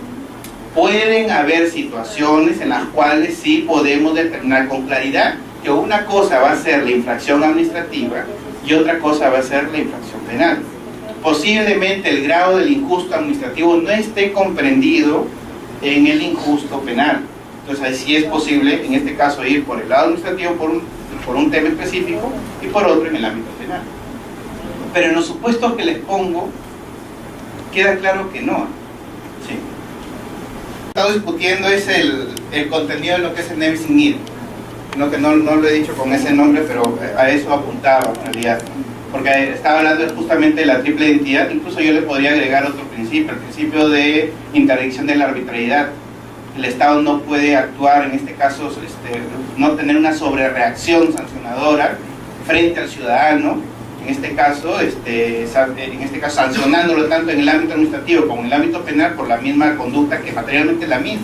Pueden haber situaciones en las cuales sí podemos determinar con claridad que una cosa va a ser la infracción administrativa y otra cosa va a ser la infracción penal. Posiblemente el grado del injusto administrativo no esté comprendido en el injusto penal. Entonces ahí sí es posible, en este caso, ir por el lado administrativo por un tema específico y por otro en el ámbito penal. Pero en los supuestos que les pongo, queda claro que no. Sí. Lo que he estado discutiendo es el contenido de lo que es el nebis in idem. No, que no lo he dicho con ese nombre, pero a eso apuntaba en realidad. Porque estaba hablando justamente de la triple identidad. Incluso yo le podría agregar otro principio, el principio de interdicción de la arbitrariedad. El Estado no puede actuar, en este caso, no tener una sobrereacción sancionadora frente al ciudadano, en este caso sancionándolo tanto en el ámbito administrativo como en el ámbito penal por la misma conducta que materialmente es la misma.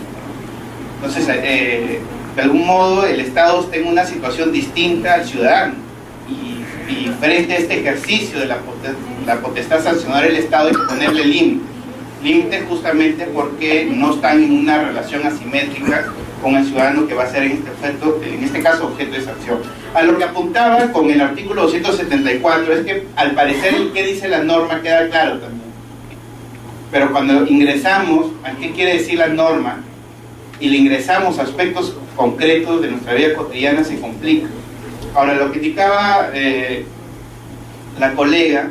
Entonces, de algún modo, el Estado está en una situación distinta al ciudadano. Y frente a este ejercicio de la potestad sancionar el Estado hay que ponerle límites justamente porque no están en una relación asimétrica con el ciudadano que va a ser en este caso objeto de sanción. A lo que apuntaba con el artículo 274 es que al parecer el que dice la norma queda claro también. Pero cuando ingresamos a qué quiere decir la norma y le ingresamos aspectos concretos de nuestra vida cotidiana, se complica. Ahora, lo que indicaba la colega,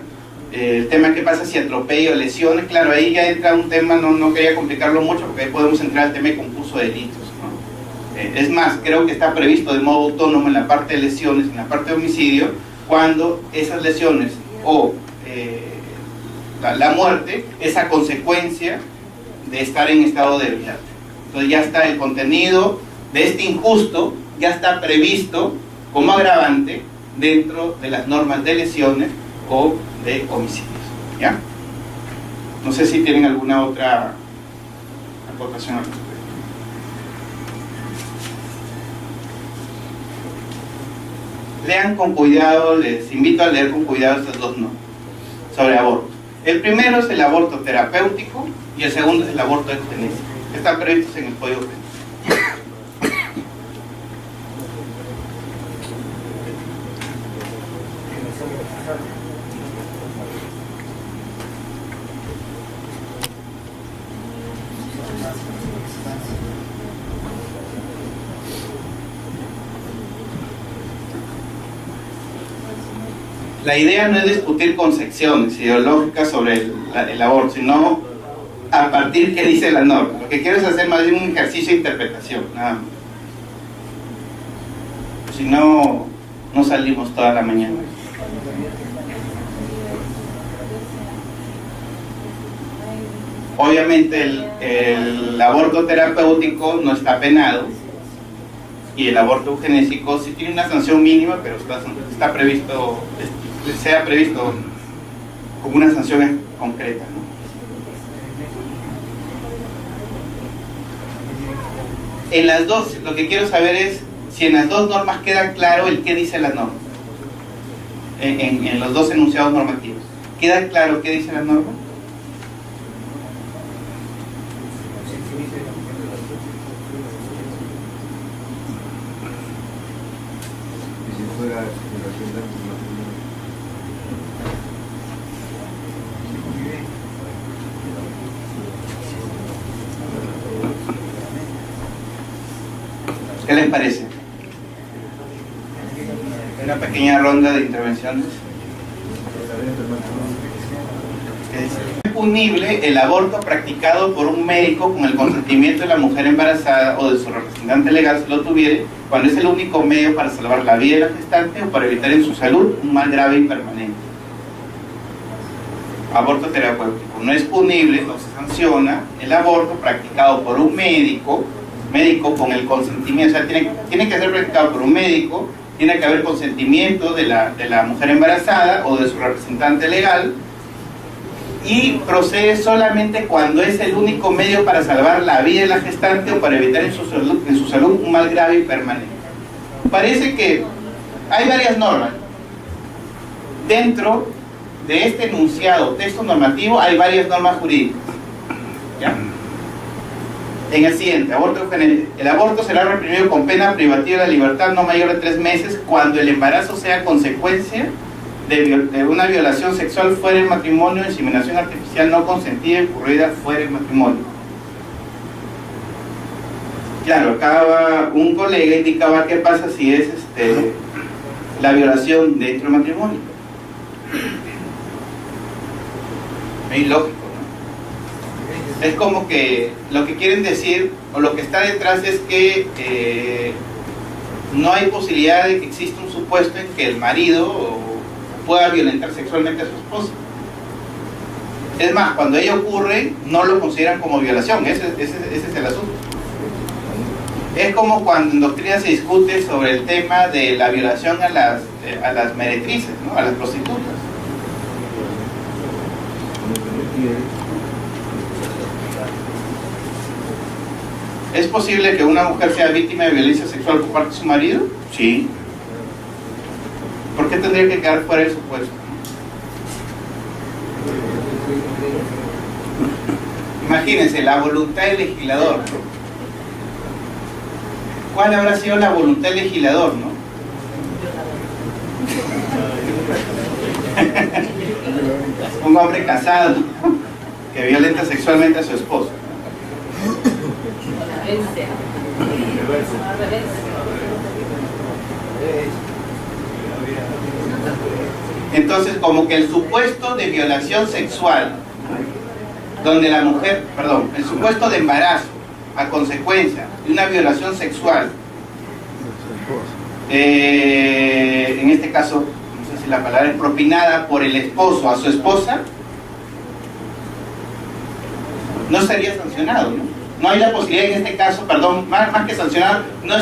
el tema que pasa si atropello o lesiones, claro, ahí ya entra un tema, no quería complicarlo mucho porque ahí podemos entrar al tema de concurso de delitos, ¿no? Es más, creo que está previsto de modo autónomo en la parte de lesiones, en la parte de homicidio, cuando esas lesiones o la muerte es a consecuencia de estar en estado de ebriedad. Entonces ya está el contenido de este injusto, ya está previsto como agravante dentro de las normas de lesiones o de homicidios, ¿ya? No sé si tienen alguna otra aportación al respecto. Lean con cuidado, les invito a leer con cuidado estos dos no sobre aborto. El primero es el aborto terapéutico y el segundo es el aborto eugenésico, que están previstos en el Código Penal. La idea no es discutir concepciones ideológicas sobre el aborto, sino a partir de qué dice la norma. Lo que quiero es hacer más bien un ejercicio de interpretación, nada más. Si no, no salimos toda la mañana. Obviamente el aborto terapéutico no está penado y el aborto eugenésico sí tiene una sanción mínima, pero está previsto, se ha previsto como una sanción concreta, ¿no? En las dos, lo que quiero saber es si en las dos normas queda claro el qué dice la norma. En los dos enunciados normativos. ¿Queda claro qué dice la norma? ¿Qué les parece? Una pequeña ronda de intervenciones. Es punible el aborto practicado por un médico con el consentimiento de la mujer embarazada o de su representante legal si lo tuviere, cuando es el único medio para salvar la vida de la gestante o para evitar en su salud un mal grave y permanente. Aborto terapéutico. No es punible, no se sanciona el aborto practicado por un médico con el consentimiento, o sea, tiene que ser practicado por un médico, tiene que haber consentimiento de la mujer embarazada o de su representante legal, y procede solamente cuando es el único medio para salvar la vida de la gestante o para evitar en su salud un mal grave y permanente. Parece que hay varias normas. Dentro de este enunciado, texto normativo, hay varias normas jurídicas, ¿ya? En el siguiente, aborto eugenésico. El aborto será reprimido con pena privativa de la libertad no mayor de 3 meses cuando el embarazo sea consecuencia de una violación sexual fuera del matrimonio, inseminación artificial no consentida y ocurrida fuera del matrimonio. Claro, acá un colega indicaba qué pasa si es la violación dentro del matrimonio. Es ilógico, ¿no? Es como que lo que quieren decir, o lo que está detrás es que no hay posibilidad de que exista un supuesto en que el marido pueda violentar sexualmente a su esposa. Es más, cuando ello ocurre, no lo consideran como violación. Ese es el asunto. Es como cuando en doctrina se discute sobre el tema de la violación a las meretrices, ¿no? A las prostitutas. ¿Es posible que una mujer sea víctima de violencia sexual por parte de su marido? Sí. ¿Por qué tendría que quedar fuera del supuesto? Imagínense, la voluntad del legislador. ¿Cuál habrá sido la voluntad del legislador, no? Un hombre casado que violenta sexualmente a su esposa. Entonces, como que el supuesto de violación sexual, donde la mujer, perdón, el supuesto de embarazo a consecuencia de una violación sexual, en este caso, no sé si la palabra es propinada por el esposo a su esposa, no estaría sancionado, ¿no? No hay la posibilidad en este caso, perdón, más que sancionado, no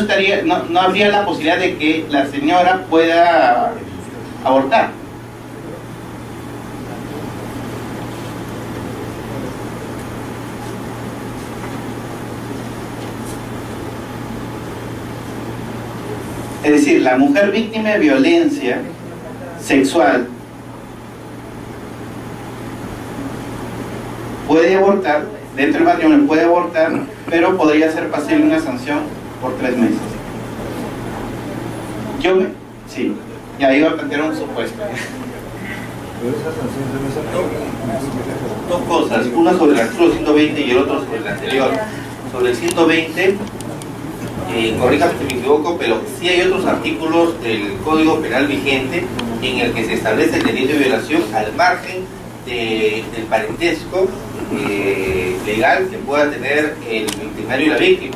habría la posibilidad de que la señora pueda abortar. Es decir, la mujer víctima de violencia sexual puede abortar, dentro del matrimonio puede abortar, pero podría ser pasible una sanción por 3 meses. Sí, y ahí va a plantear un supuesto. Dos cosas, una sobre el artículo 120 y el otro sobre el anterior. Sobre el 120, corríjame si me equivoco, pero sí hay otros artículos del Código Penal vigente en el que se establece el delito de violación al margen del parentesco legal que pueda tener el victimario y la víctima.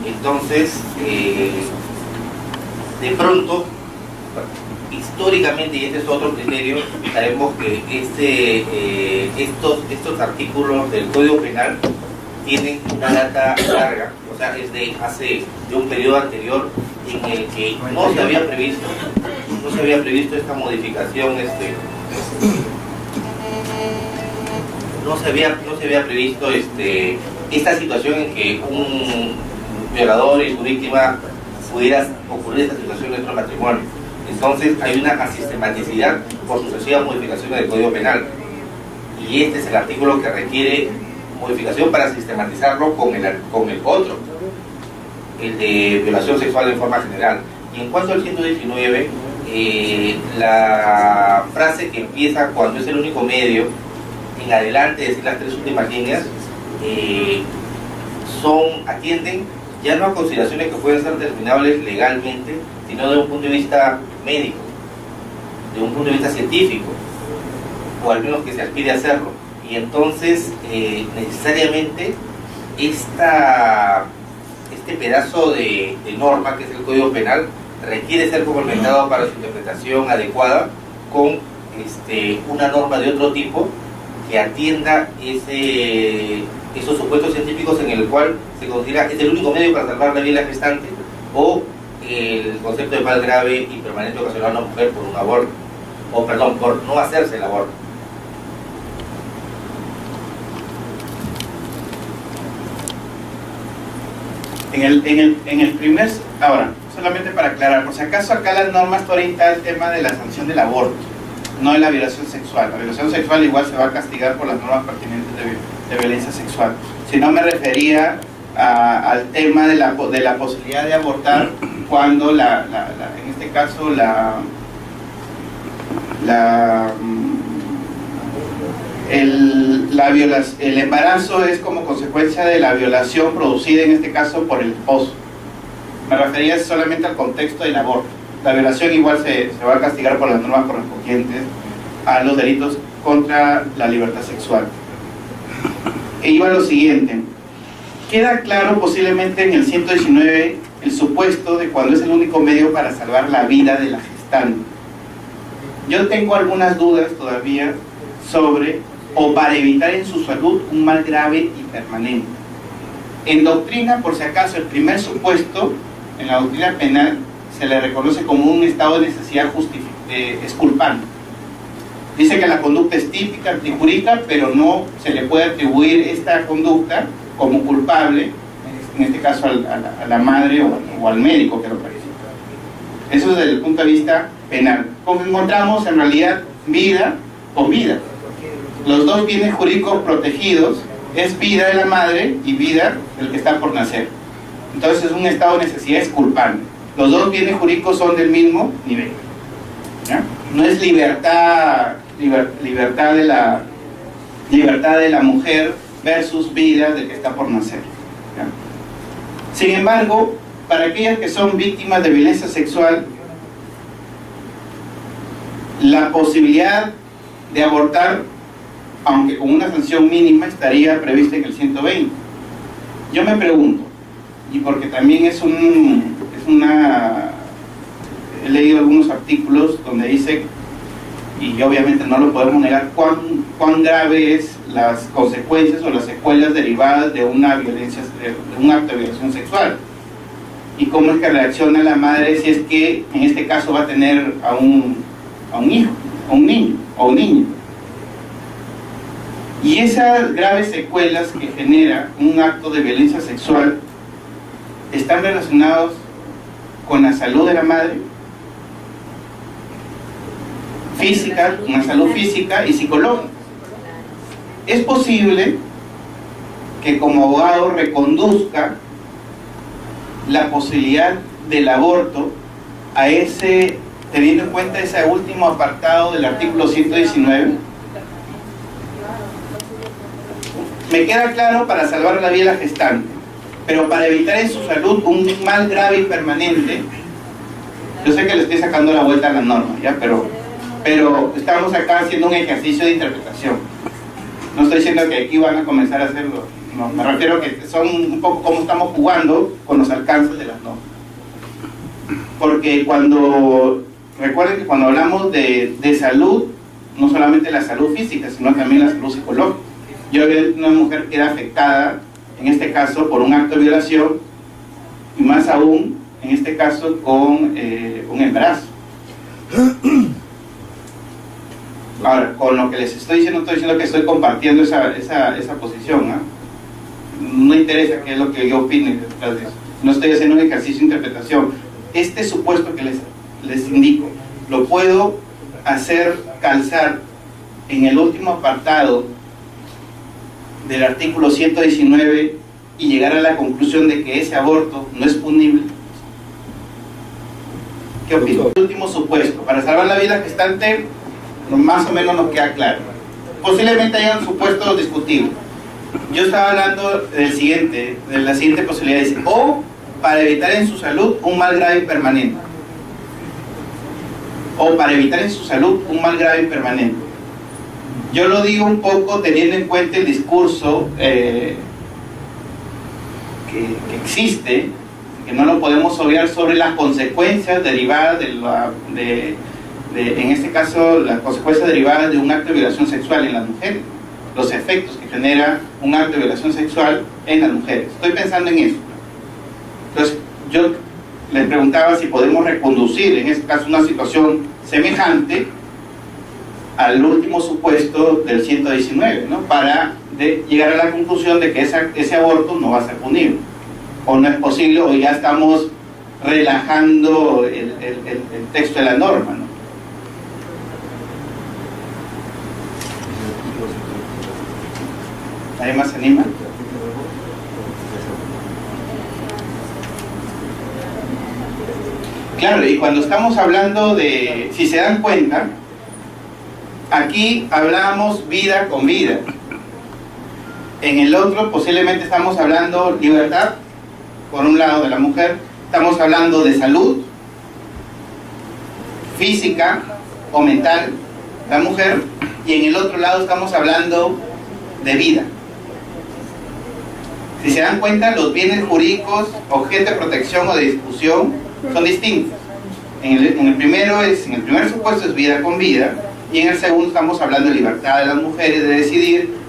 Entonces, de pronto, históricamente, y este es otro criterio, sabemos que estos artículos del Código Penal tienen una data larga, o sea, es de un periodo anterior en el que no se había previsto esta modificación, no se había previsto esta situación en que un violador y su víctima pudiera ocurrir esta situación en nuestro matrimonio. Entonces hay una asistematicidad por sucesivas modificaciones del Código Penal, y este es el artículo que requiere modificación para sistematizarlo con el otro, el de violación sexual en forma general. Y en cuanto al 119, la frase que empieza cuando es el único medio en adelante, es decir, las 3 últimas líneas, atienden ya no a consideraciones que pueden ser determinables legalmente, sino de un punto de vista médico, de un punto de vista científico, o al menos que se aspire a hacerlo. Y entonces, necesariamente, este pedazo de norma, que es el Código Penal, requiere ser complementado para su interpretación adecuada con una norma de otro tipo que atienda esos supuestos científicos en el cual se considera que es el único medio para salvar la vida de la gestante, o el concepto de mal grave y permanente ocasionado a una mujer por un aborto, o perdón, por no hacerse el aborto. En el primer, ahora, solamente para aclarar, por si acaso acá las normas orientan el tema de la sanción del aborto, no de la violación sexual. La violación sexual igual se va a castigar por las normas pertinentes de violencia sexual. Si no, me refería al tema de la posibilidad de abortar cuando en este caso el embarazo es como consecuencia de la violación producida en este caso por el esposo. Me refería solamente al contexto del aborto. La violación igual se va a castigar por las normas correspondientes a los delitos contra la libertad sexual. E iba a lo siguiente: queda claro posiblemente en el 119 el supuesto de cuando es el único medio para salvar la vida de la gestante. Yo tengo algunas dudas todavía sobre, o para evitar en su salud un mal grave y permanente. En doctrina, por si acaso, el primer supuesto en la doctrina penal se le reconoce como un estado de necesidad exculpante. Dice que la conducta es típica, antijurídica, pero no se le puede atribuir esta conducta como culpable, en este caso a la madre o al médico que lo parece. Eso es desde el punto de vista penal. Como encontramos en realidad vida con vida. Los dos bienes jurídicos protegidos es vida de la madre y vida del que está por nacer. Entonces es un estado de necesidad exculpante. Los dos bienes jurídicos son del mismo nivel, ¿ya? No es libertad de la libertad de la mujer versus vida del que está por nacer, ¿ya? Sin embargo, para aquellas que son víctimas de violencia sexual, la posibilidad de abortar, aunque con una sanción mínima, estaría prevista en el 120. Yo me pregunto, y porque también he leído algunos artículos donde dice, y obviamente no lo podemos negar, cuán grave es las consecuencias o las secuelas derivadas de una violencia, de un acto de violación sexual, y cómo es que reacciona la madre si es que en este caso va a tener a un hijo, a un niño o un niño. Y esas graves secuelas que genera un acto de violencia sexual están relacionados con la salud de la madre, física, con la salud física y psicológica. Es posible que como abogado reconduzca la posibilidad del aborto a ese, teniendo en cuenta ese último apartado del artículo 119. Me queda claro, para salvar la vida de la gestante, pero para evitar en su salud un mal grave y permanente. Yo sé que le estoy sacando la vuelta a la norma, ¿ya? Pero estamos acá haciendo un ejercicio de interpretación. No estoy diciendo que aquí van a comenzar a hacerlo, no, me refiero a que son un poco como estamos jugando con los alcances de las normas. Porque recuerden que cuando hablamos de salud, no solamente la salud física, sino también la salud psicológica. Yo veo una mujer que era afectada, en este caso, por un acto de violación, y más aún, en este caso, con un embarazo. Ahora, con lo que les estoy diciendo que estoy compartiendo esa posición, ¿eh? No interesa qué es lo que yo opine detrás de eso. No estoy haciendo un ejercicio de interpretación. Este supuesto que les indico, lo puedo hacer calzar en el último apartado del artículo 119 y llegar a la conclusión de que ese aborto no es punible. ¿Qué opino? El último supuesto, para salvar la vida gestante, más o menos nos queda claro. Posiblemente hayan supuestos discutibles. Yo estaba hablando de la siguiente posibilidad, dice, o para evitar en su salud un mal grave y permanente. O para evitar en su salud un mal grave y permanente. Yo lo digo un poco teniendo en cuenta el discurso que existe, que no lo podemos obviar, sobre las consecuencias derivadas en este caso, las consecuencias derivadas de un acto de violación sexual en las mujeres, los efectos que genera un acto de violación sexual en las mujeres. Estoy pensando en eso. Entonces, yo les preguntaba si podemos reconducir, en este caso, una situación semejante al último supuesto del 119, ¿no? Para llegar a la conclusión de que ese aborto no va a ser punible, o no es posible, o ya estamos relajando el texto de la norma, ¿no? ¿Nadie más se anima? Claro, y cuando estamos hablando de, si se dan cuenta, aquí hablamos vida con vida. En el otro posiblemente estamos hablando libertad, por un lado de la mujer, estamos hablando de salud física o mental de la mujer, y en el otro lado estamos hablando de vida. Si se dan cuenta, los bienes jurídicos, objeto de protección o de discusión, son distintos. En el primer supuesto es vida con vida, y en el segundo estamos hablando de libertad de las mujeres de decidir,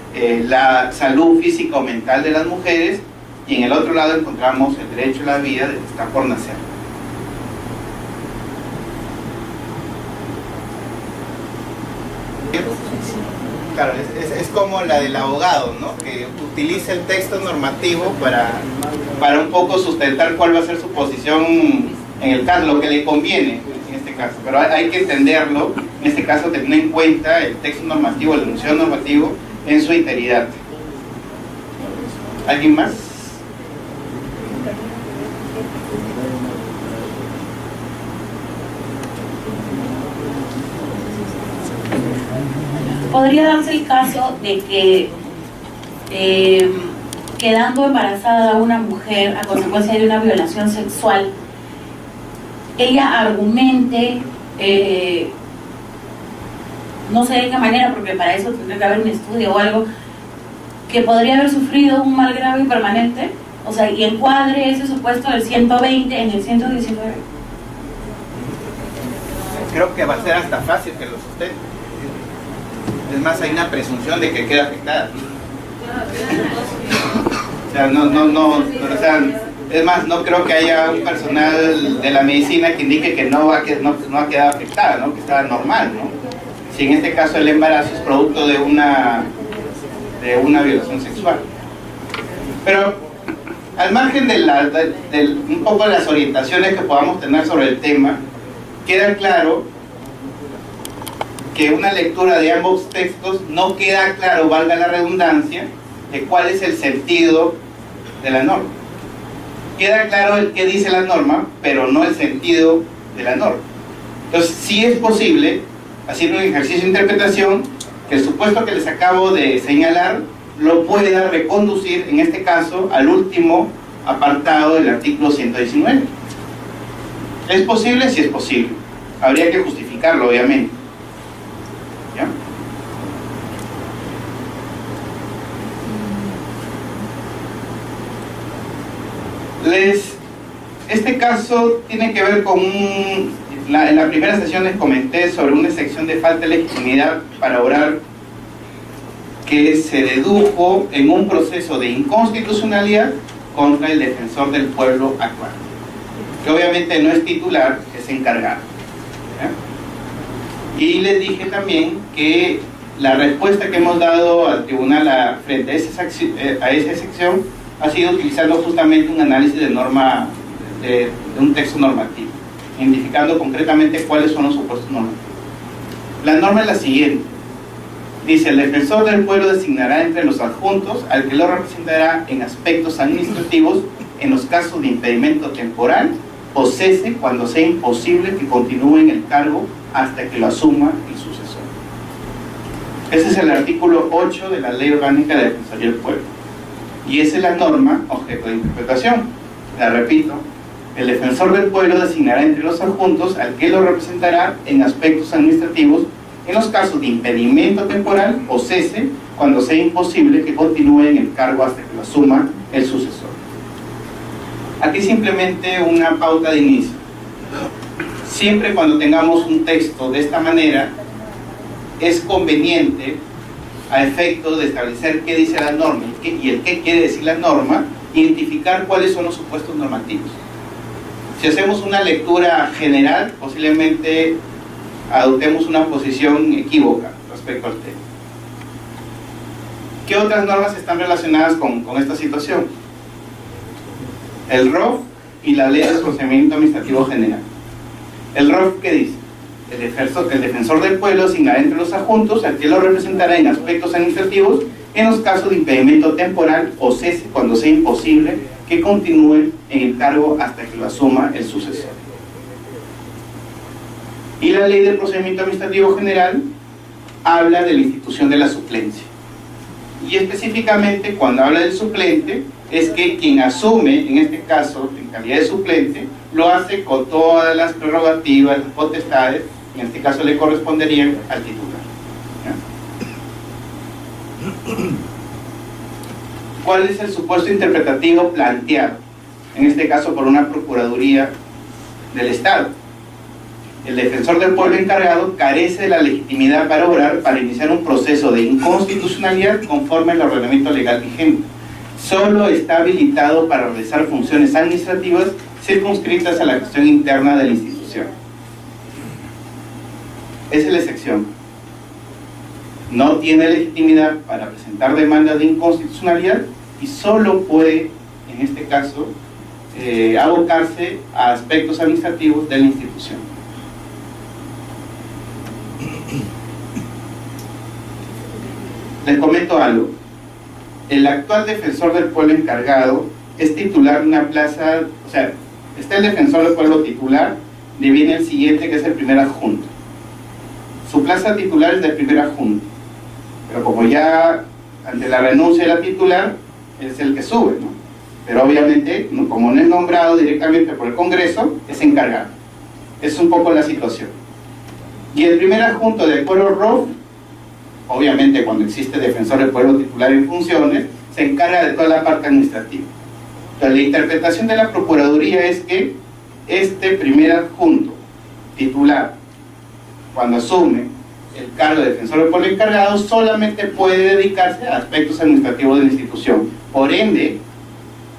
la salud física o mental de las mujeres, y en el otro lado encontramos el derecho a la vida del que está por nacer. Claro, es como la del abogado, ¿no? Que utiliza el texto normativo para un poco sustentar cuál va a ser su posición en el caso, lo que le conviene en este caso. Pero hay que entenderlo, en este caso tener en cuenta el texto normativo, el enunciado normativo en su integridad. ¿Alguien más? podría darse el caso de que quedando embarazada una mujer a consecuencia de una violación sexual, ella argumente, no sé de qué manera, porque para eso tendría que haber un estudio o algo, que podría haber sufrido un mal grave y permanente, o sea, y encuadre ese supuesto del 120 en el 119. Creo que va a ser hasta fácil que lo sustente. Es más, hay una presunción de que queda afectada. O sea, o sea, es más, no creo que haya un personal de la medicina que indique que no ha quedado afectada, ¿no? Que está normal, ¿no? Si en este caso el embarazo es producto de una violación sexual. Pero al margen de un poco de las orientaciones que podamos tener sobre el tema, queda claro que una lectura de ambos textos no queda claro, valga la redundancia, de cuál es el sentido de la norma. Queda claro el que dice la norma, pero no el sentido de la norma. Entonces, sí es posible, haciendo un ejercicio de interpretación, que el supuesto que les acabo de señalar lo pueda reconducir, en este caso, al último apartado del artículo 119. ¿Es posible? Sí es posible. Habría que justificarlo, obviamente. ¿Ya? Este caso tiene que ver con en la primera sesión les comenté sobre una sección de falta de legitimidad para obrar que se dedujo en un proceso de inconstitucionalidad contra el defensor del pueblo actual, que obviamente no es titular, es encargado. ¿Ya? Y les dije también que la respuesta que hemos dado al tribunal frente a esa sección ha sido utilizando justamente un análisis de norma, de un texto normativo, identificando concretamente cuáles son los supuestos normativos. La norma es la siguiente. Dice: el defensor del pueblo designará entre los adjuntos al que lo representará en aspectos administrativos en los casos de impedimento temporal o cese cuando sea imposible que continúe en el cargo hasta que lo asuma el sucesor. Ese es el artículo 8 de la Ley Orgánica de Defensoría del Pueblo. Y esa es la norma objeto de interpretación. La repito: el defensor del pueblo designará entre los adjuntos al que lo representará en aspectos administrativos en los casos de impedimento temporal o cese cuando sea imposible que continúe en el cargo hasta que lo asuma el sucesor. Aquí simplemente una pauta de inicio. Siempre cuando tengamos un texto de esta manera, es conveniente, a efecto de establecer qué dice la norma y el qué quiere decir la norma, identificar cuáles son los supuestos normativos. Si hacemos una lectura general, posiblemente adoptemos una posición equívoca respecto al tema. ¿Qué otras normas están relacionadas con esta situación? El ROF y la Ley de Procedimiento Administrativo General. El ROF, ¿qué dice? El defensor del pueblo asignará entre los adjuntos al que lo representará en aspectos administrativos en los casos de impedimento temporal o cese cuando sea imposible que continúe en el cargo hasta que lo asuma el sucesor. Y la Ley del Procedimiento Administrativo General habla de la institución de la suplencia. Y específicamente cuando habla del suplente, es que quien asume, en este caso, en calidad de suplente, lo hace con todas las prerrogativas, las potestades, en este caso le corresponderían al titular. ¿Ya? ¿Cuál es el supuesto interpretativo planteado? En este caso por una Procuraduría del Estado. El defensor del pueblo encargado carece de la legitimidad para obrar, para iniciar un proceso de inconstitucionalidad conforme al ordenamiento legal vigente. Solo está habilitado para realizar funciones administrativas circunscritas a la gestión interna de la institución. Esa es la excepción. No tiene legitimidad para presentar demandas de inconstitucionalidad y solo puede, en este caso, abocarse a aspectos administrativos de la institución. Les comento algo. El actual defensor del pueblo encargado es titular de una plaza, o sea, está el defensor del pueblo titular, le viene el siguiente que es el primer adjunto. Su plaza titular es del primer adjunto. pero como ya ante la renuncia de la titular es el que sube, ¿no? Pero obviamente, ¿no?, como no es nombrado directamente por el Congreso, es encargado. Es un poco la situación. Y el primer adjunto del pueblo ROF, obviamente cuando existe defensor del pueblo titular en funciones, se encarga de toda la parte administrativa. Entonces, la interpretación de la Procuraduría es que este primer adjunto titular, cuando asume el cargo de defensor del pueblo encargado, solamente puede dedicarse a aspectos administrativos de la institución. Por ende,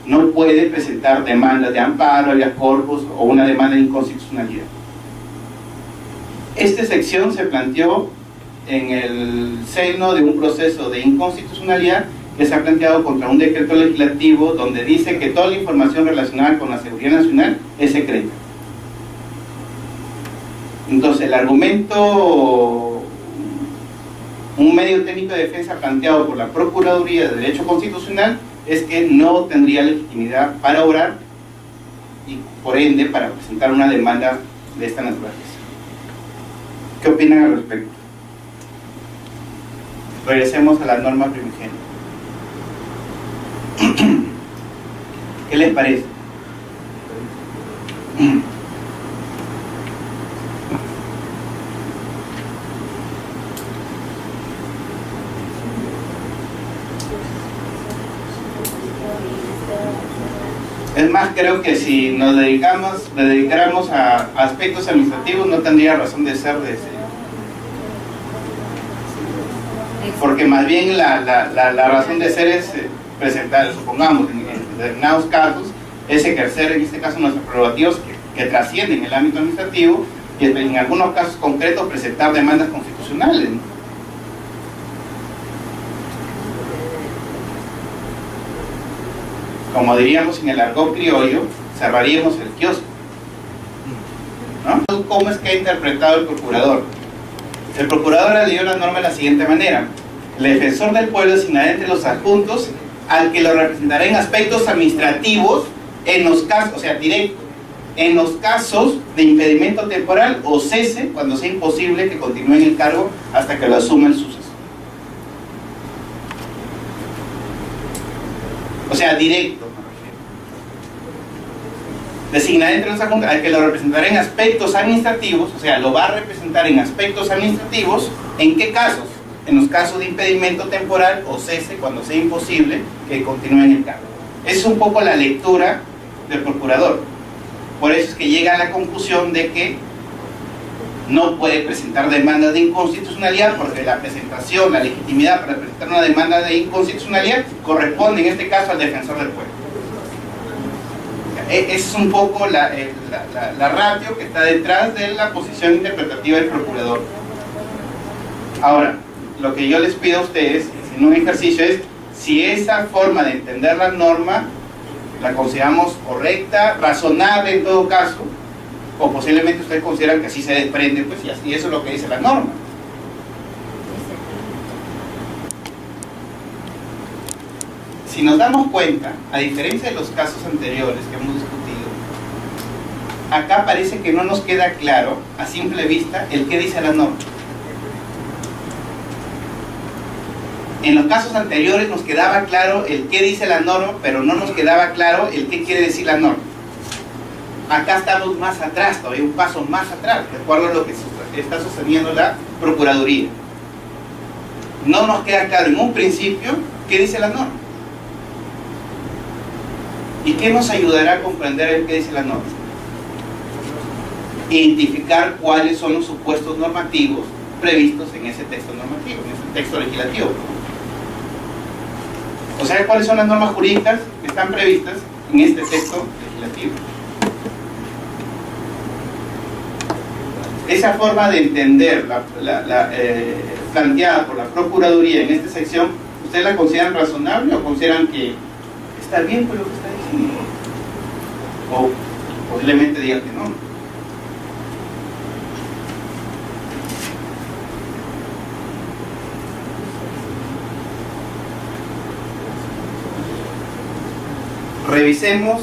no puede presentar demandas de amparo, habeas corpus o una demanda de inconstitucionalidad. Esta sección se planteó en el seno de un proceso de inconstitucionalidad que se ha planteado contra un decreto legislativo donde dice que toda la información relacionada con la seguridad nacional es secreta. Entonces, el argumento, un medio técnico de defensa planteado por la Procuraduría de Derecho Constitucional, es que no tendría legitimidad para obrar y por ende para presentar una demanda de esta naturaleza. ¿Qué opinan al respecto? Regresemos a la norma primigenia. ¿Qué les parece? Es más, creo que si nos dedicáramos a aspectos administrativos no tendría razón de ser de ese. Porque más bien la razón de ser es presentar, supongamos, en determinados casos, es ejercer en este caso nuestros prerrogativos que trascienden el ámbito administrativo y en algunos casos concretos presentar demandas constitucionales, ¿no? Como diríamos en el argot criollo, cerraríamos el kiosco, ¿no? ¿Cómo es que ha interpretado el procurador? El procurador ha leído la norma de la siguiente manera: el defensor del pueblo asignará entre los adjuntos al que lo representará en aspectos administrativos en los casos, o sea, directo, en los casos de impedimento temporal o cese cuando sea imposible que continúe en el cargo hasta que lo asuma el sucesor. O sea, directo. Designar entre los adjuntos al que lo representará en aspectos administrativos, o sea, lo va a representar en aspectos administrativos. ¿En qué casos? En los casos de impedimento temporal o cese cuando sea imposible que continúe en el cargo. Esa es un poco la lectura del procurador. Por eso es que llega a la conclusión de que no puede presentar demandas de inconstitucionalidad, porque la presentación, la legitimidad para presentar una demanda de inconstitucionalidad corresponde en este caso al defensor del pueblo. Esa es un poco la ratio que está detrás de la posición interpretativa del procurador. Ahora, lo que yo les pido a ustedes en un ejercicio es si esa forma de entender la norma la consideramos correcta, razonable en todo caso, o posiblemente ustedes consideran que así se desprende, pues y eso es lo que dice la norma. Si nos damos cuenta, a diferencia de los casos anteriores que hemos discutido, acá parece que no nos queda claro a simple vista el qué dice la norma. En los casos anteriores nos quedaba claro el qué dice la norma, pero no nos quedaba claro el qué quiere decir la norma. Acá estamos más atrás, todavía un paso más atrás, de acuerdo a lo que está sosteniendo la Procuraduría. No nos queda claro en un principio qué dice la norma. ¿Y qué nos ayudará a comprender el qué dice la norma? Identificar cuáles son los supuestos normativos previstos en ese texto normativo, en ese texto legislativo. O sea, cuáles son las normas jurídicas que están previstas en este texto legislativo. Esa forma de entender planteada por la Procuraduría en esta sección, ¿ustedes la consideran razonable o consideran que está bien por lo que está diciendo? O posiblemente digan que no. Revisemos,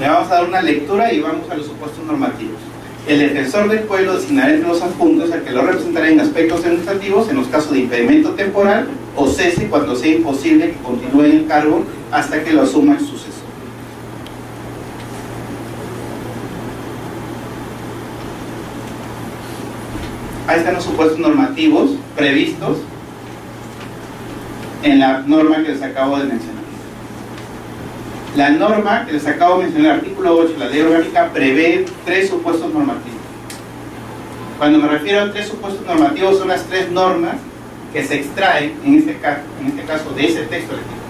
le vamos a dar una lectura y vamos a los supuestos normativos. El defensor del pueblo designará entre los adjuntos al que lo representará en aspectos administrativos en los casos de impedimento temporal o cese cuando sea imposible que continúe en el cargo hasta que lo asuma el sucesor. Ahí están los supuestos normativos previstos en la norma que les acabo de mencionar. La norma que les acabo de mencionar, el artículo 8 de la ley orgánica, prevé 3 supuestos normativos. Cuando me refiero a 3 supuestos normativos, son las 3 normas que se extraen en este caso de ese texto legislativo.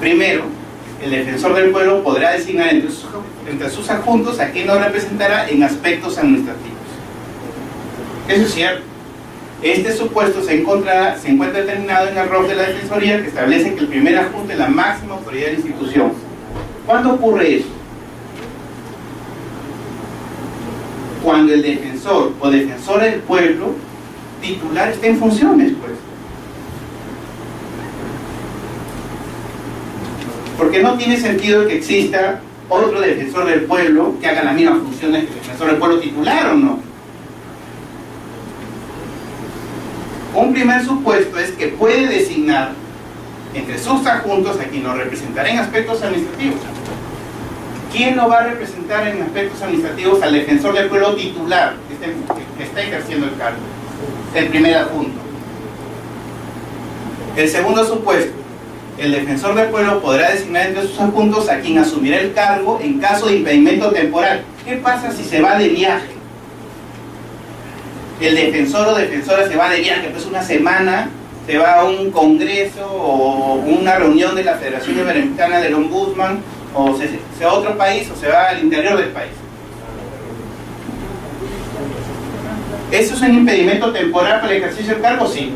Primero, el defensor del pueblo podrá designar entre sus adjuntos a quien lo representará en aspectos administrativos. Eso es cierto. Este supuesto se encuentra determinado en el ROF de la Defensoría, que establece que el primer adjunto es la máxima autoridad de la institución. ¿Cuándo ocurre eso? Cuando el defensor o defensora del pueblo titular está en funciones, pues. Porque no tiene sentido que exista otro defensor del pueblo que haga las mismas funciones que el defensor del pueblo titular, ¿o no? Un primer supuesto es que puede designar entre sus adjuntos a quien lo representará en aspectos administrativos. ¿Quién lo va a representar en aspectos administrativos? Al defensor del pueblo titular que está ejerciendo el cargo, el primer adjunto. El segundo supuesto, el defensor del pueblo podrá designar entre sus adjuntos a quien asumirá el cargo en caso de impedimento temporal. ¿Qué pasa si se va de viaje? El defensor o defensora se va de viaje, pues una semana, se va a un congreso o una reunión de la Federación Iberoamericana del Ombudsman, o se va a otro país o se va al interior del país. ¿Eso es un impedimento temporal para el ejercicio del cargo? Sí.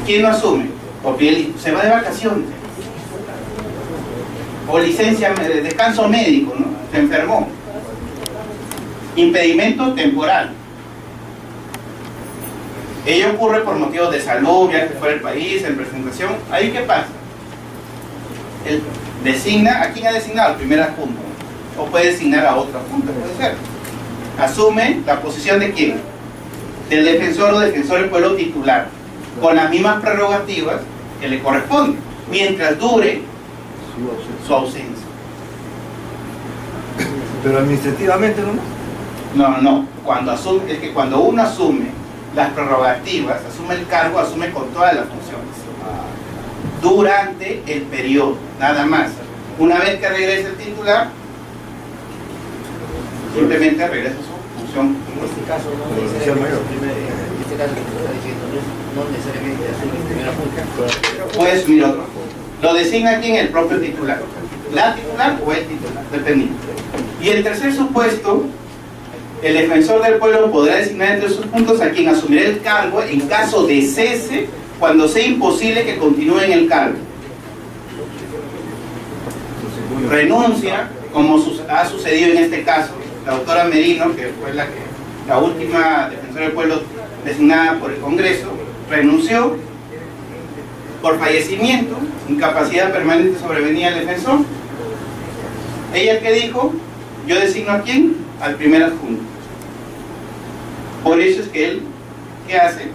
¿Quién lo asume? Porque se va de vacaciones. O licencia, descanso médico, ¿no? Se enfermó. Impedimento temporal. Ello ocurre por motivos de salud, viaje fuera del país, en presentación. ¿Ahí qué pasa? Él designa, ¿a quién ha designado? Al primer adjunto. O puede designar a otro adjunto, puede ser. Asume la posición de quién? Del defensor o defensor del pueblo titular, con las mismas prerrogativas que le corresponden, mientras dure su ausencia. Pero administrativamente no. No. Es que cuando uno asume las prerrogativas, asume el cargo, asume con todas las funciones. Durante el periodo, nada más. Una vez que regrese el titular, simplemente regresa a su función. En este caso no necesariamente asume el primer adjunto. Puede asumir otro. Lo designa quién, el propio titular. La titular o el titular, dependiendo. Y el tercer supuesto, el defensor del pueblo podrá designar entre sus puntos a quien asumirá el cargo en caso de cese cuando sea imposible que continúe en el cargo. Renuncia, como ha sucedido en este caso. La doctora Merino, que fue la última defensora del pueblo designada por el Congreso, renunció por fallecimiento, incapacidad permanente sobrevenida al defensor. ¿Ella qué dijo? Yo designo a quién, al primer adjunto. Por eso es que él, ¿qué hace?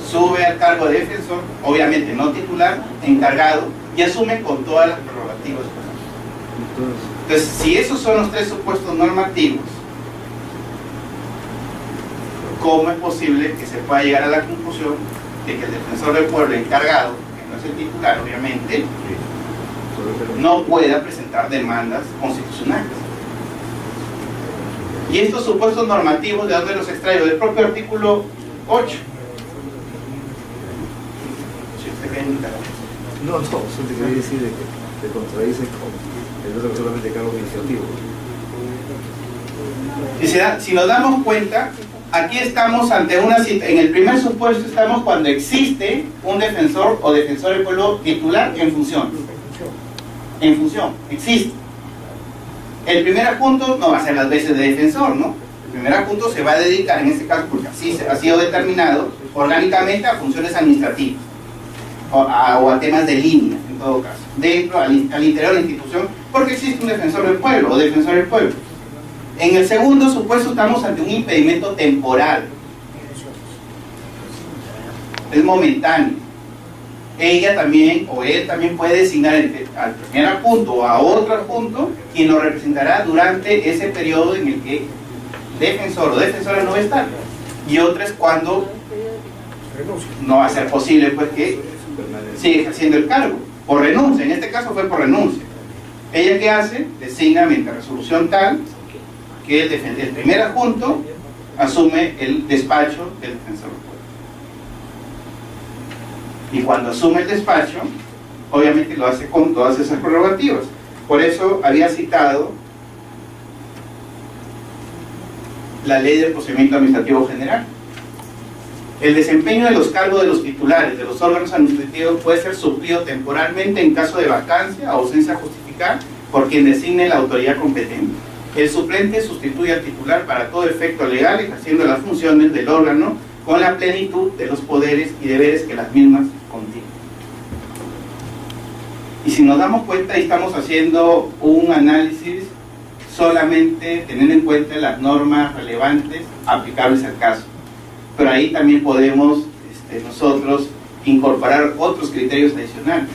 Sube al cargo de defensor, obviamente no titular, encargado, y asume con todas las prerrogativas. Entonces, si esos son los tres supuestos normativos, ¿cómo es posible que se pueda llegar a la conclusión de que el defensor del pueblo encargado, que no es el titular obviamente, no pueda presentar demandas constitucionales? Y estos supuestos normativos, ¿de dónde los extraigo? Del propio artículo 8. Si usted ve en mi cargo. No, eso te quería decir de que te contradice con el otro que solamente cargo administrativo. Si nos damos cuenta, aquí estamos ante una situación. En el primer supuesto estamos cuando existe un defensor o defensor del pueblo titular en función. En función, existe. El primer adjunto no va a ser las veces de defensor, ¿no? El primer adjunto se va a dedicar, en este caso, porque así ha sido determinado orgánicamente, a funciones administrativas. o a temas de línea, en todo caso, dentro, al interior de la institución, porque existe un defensor del pueblo o defensor del pueblo. En el segundo supuesto estamos ante un impedimento temporal, es momentáneo. Ella también, o él también puede designar al primer adjunto o a otro adjunto, quien lo representará durante ese periodo en el que defensor o defensora no va a estar. Y otra es cuando no va a ser posible pues que siga ejerciendo el cargo, por renuncia. En este caso fue por renuncia. ¿Ella qué hace? Designa mediante resolución tal que el primer adjunto asume el despacho del defensor del pueblo. Y cuando asume el despacho, obviamente lo hace con todas esas prerrogativas. Por eso había citado la Ley del Procedimiento Administrativo General. El desempeño de los cargos de los titulares de los órganos administrativos puede ser suplido temporalmente en caso de vacancia o ausencia justificada por quien designe la autoridad competente. El suplente sustituye al titular para todo efecto legal, ejerciendo las funciones del órgano con la plenitud de los poderes y deberes que las mismas contienen. Y si nos damos cuenta, ahí estamos haciendo un análisis solamente teniendo en cuenta las normas relevantes aplicables al caso. Pero ahí también podemos nosotros incorporar otros criterios adicionales.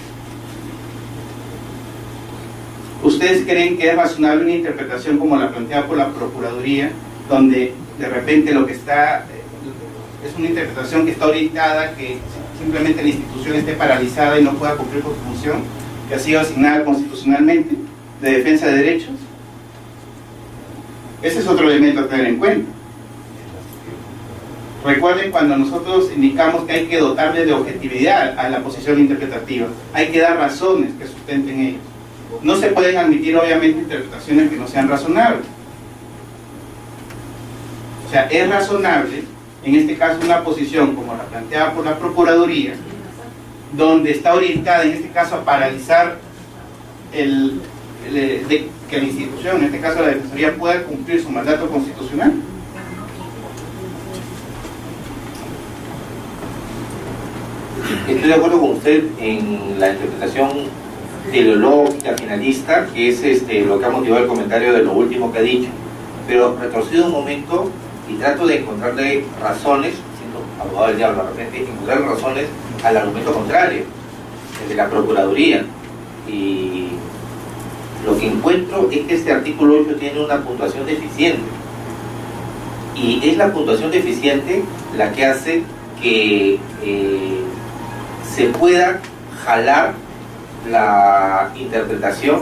¿Ustedes creen que es razonable una interpretación como la planteada por la Procuraduría, donde de repente lo que está es una interpretación que está orientada, que simplemente la institución esté paralizada y no pueda cumplir con su función, que ha sido asignada constitucionalmente, de defensa de derechos? Ese es otro elemento a tener en cuenta. Recuerden cuando nosotros indicamos que hay que dotarle de objetividad a la posición interpretativa, hay que dar razones que sustenten ellos. No se pueden admitir obviamente interpretaciones que no sean razonables. O sea, es razonable, en este caso una posición como la planteada por la Procuraduría, donde está orientada en este caso a paralizar que la institución, en este caso la Defensoría, pueda cumplir su mandato constitucional. Estoy de acuerdo con usted en la interpretación teleológica, finalista, que es lo que ha motivado el comentario de lo último que ha dicho, pero retrocedo un momento y trato de encontrarle razones, siendo abogado del diablo, de repente, encontrarle razones al argumento contrario, el de la Procuraduría. Y lo que encuentro es que este artículo 8 tiene una puntuación deficiente, y es la puntuación deficiente la que hace que se pueda jalar la interpretación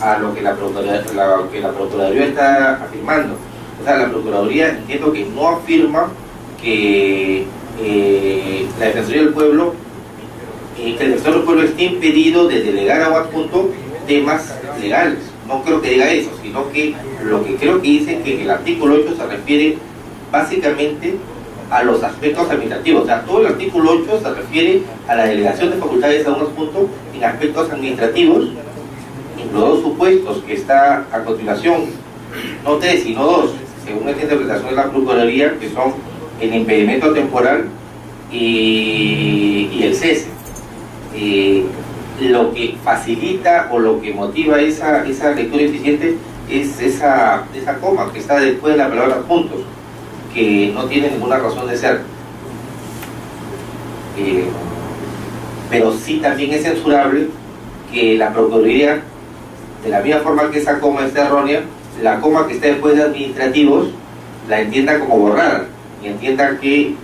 a lo que la Procuraduría está afirmando. O sea, la Procuraduría, entiendo que no afirma que la Defensoría del Pueblo, que el Defensor del Pueblo esté impedido de delegar a un adjunto temas legales. No creo que diga eso, sino que lo que creo que dice es que el artículo 8 se refiere básicamente a los aspectos administrativos. O sea, todo el artículo 8 se refiere a la delegación de facultades a un adjunto en aspectos administrativos, en los dos supuestos que está a continuación, no 3 sino 2, según esta interpretación de la Procuraduría, que son el impedimento temporal y el cese. Lo que facilita o lo que motiva esa lectura eficiente es esa coma que está después de la palabra adjuntos, que no tiene ninguna razón de ser. Pero sí también es censurable que la Procuraduría, de la misma forma que esa coma está errónea, la coma que está después de administrativos la entienda como borrada y entienda que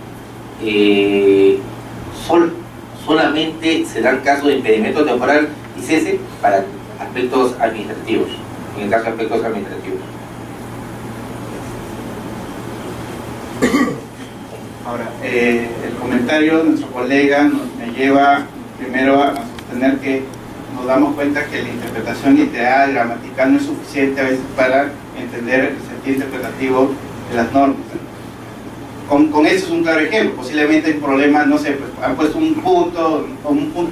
solamente se dan casos de impedimento temporal y cese para aspectos administrativos, en el caso de aspectos administrativos. Ahora, el comentario de nuestro colega me lleva primero a sostener que nos damos cuenta que la interpretación literal, gramatical, no es suficiente a veces para entender el sentido interpretativo de las normas. Con eso es un claro ejemplo. Posiblemente hay un problema, no sé, pues, han puesto un punto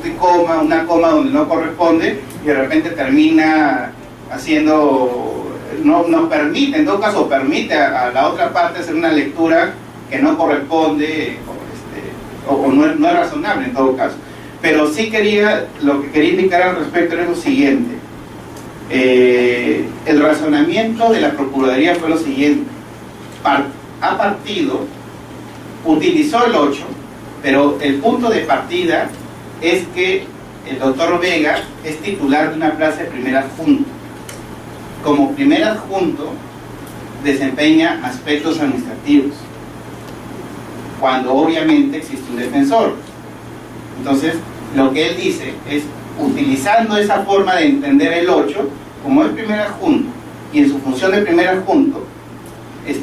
y coma, una coma donde no corresponde, y de repente termina haciendo, no permite, en todo caso permite a la otra parte hacer una lectura que no corresponde o no es razonable en todo caso. Pero sí lo que quería indicar al respecto era lo siguiente. El razonamiento de la Procuraduría fue lo siguiente. Ha partido, utilizó el 8, pero el punto de partida es que el doctor Vega es titular de una plaza de primer adjunto. Como primer adjunto desempeña aspectos administrativos, cuando obviamente existe un defensor. Entonces, lo que él dice es, utilizando esa forma de entender el 8, como es primer adjunto, y en su función de primer adjunto, es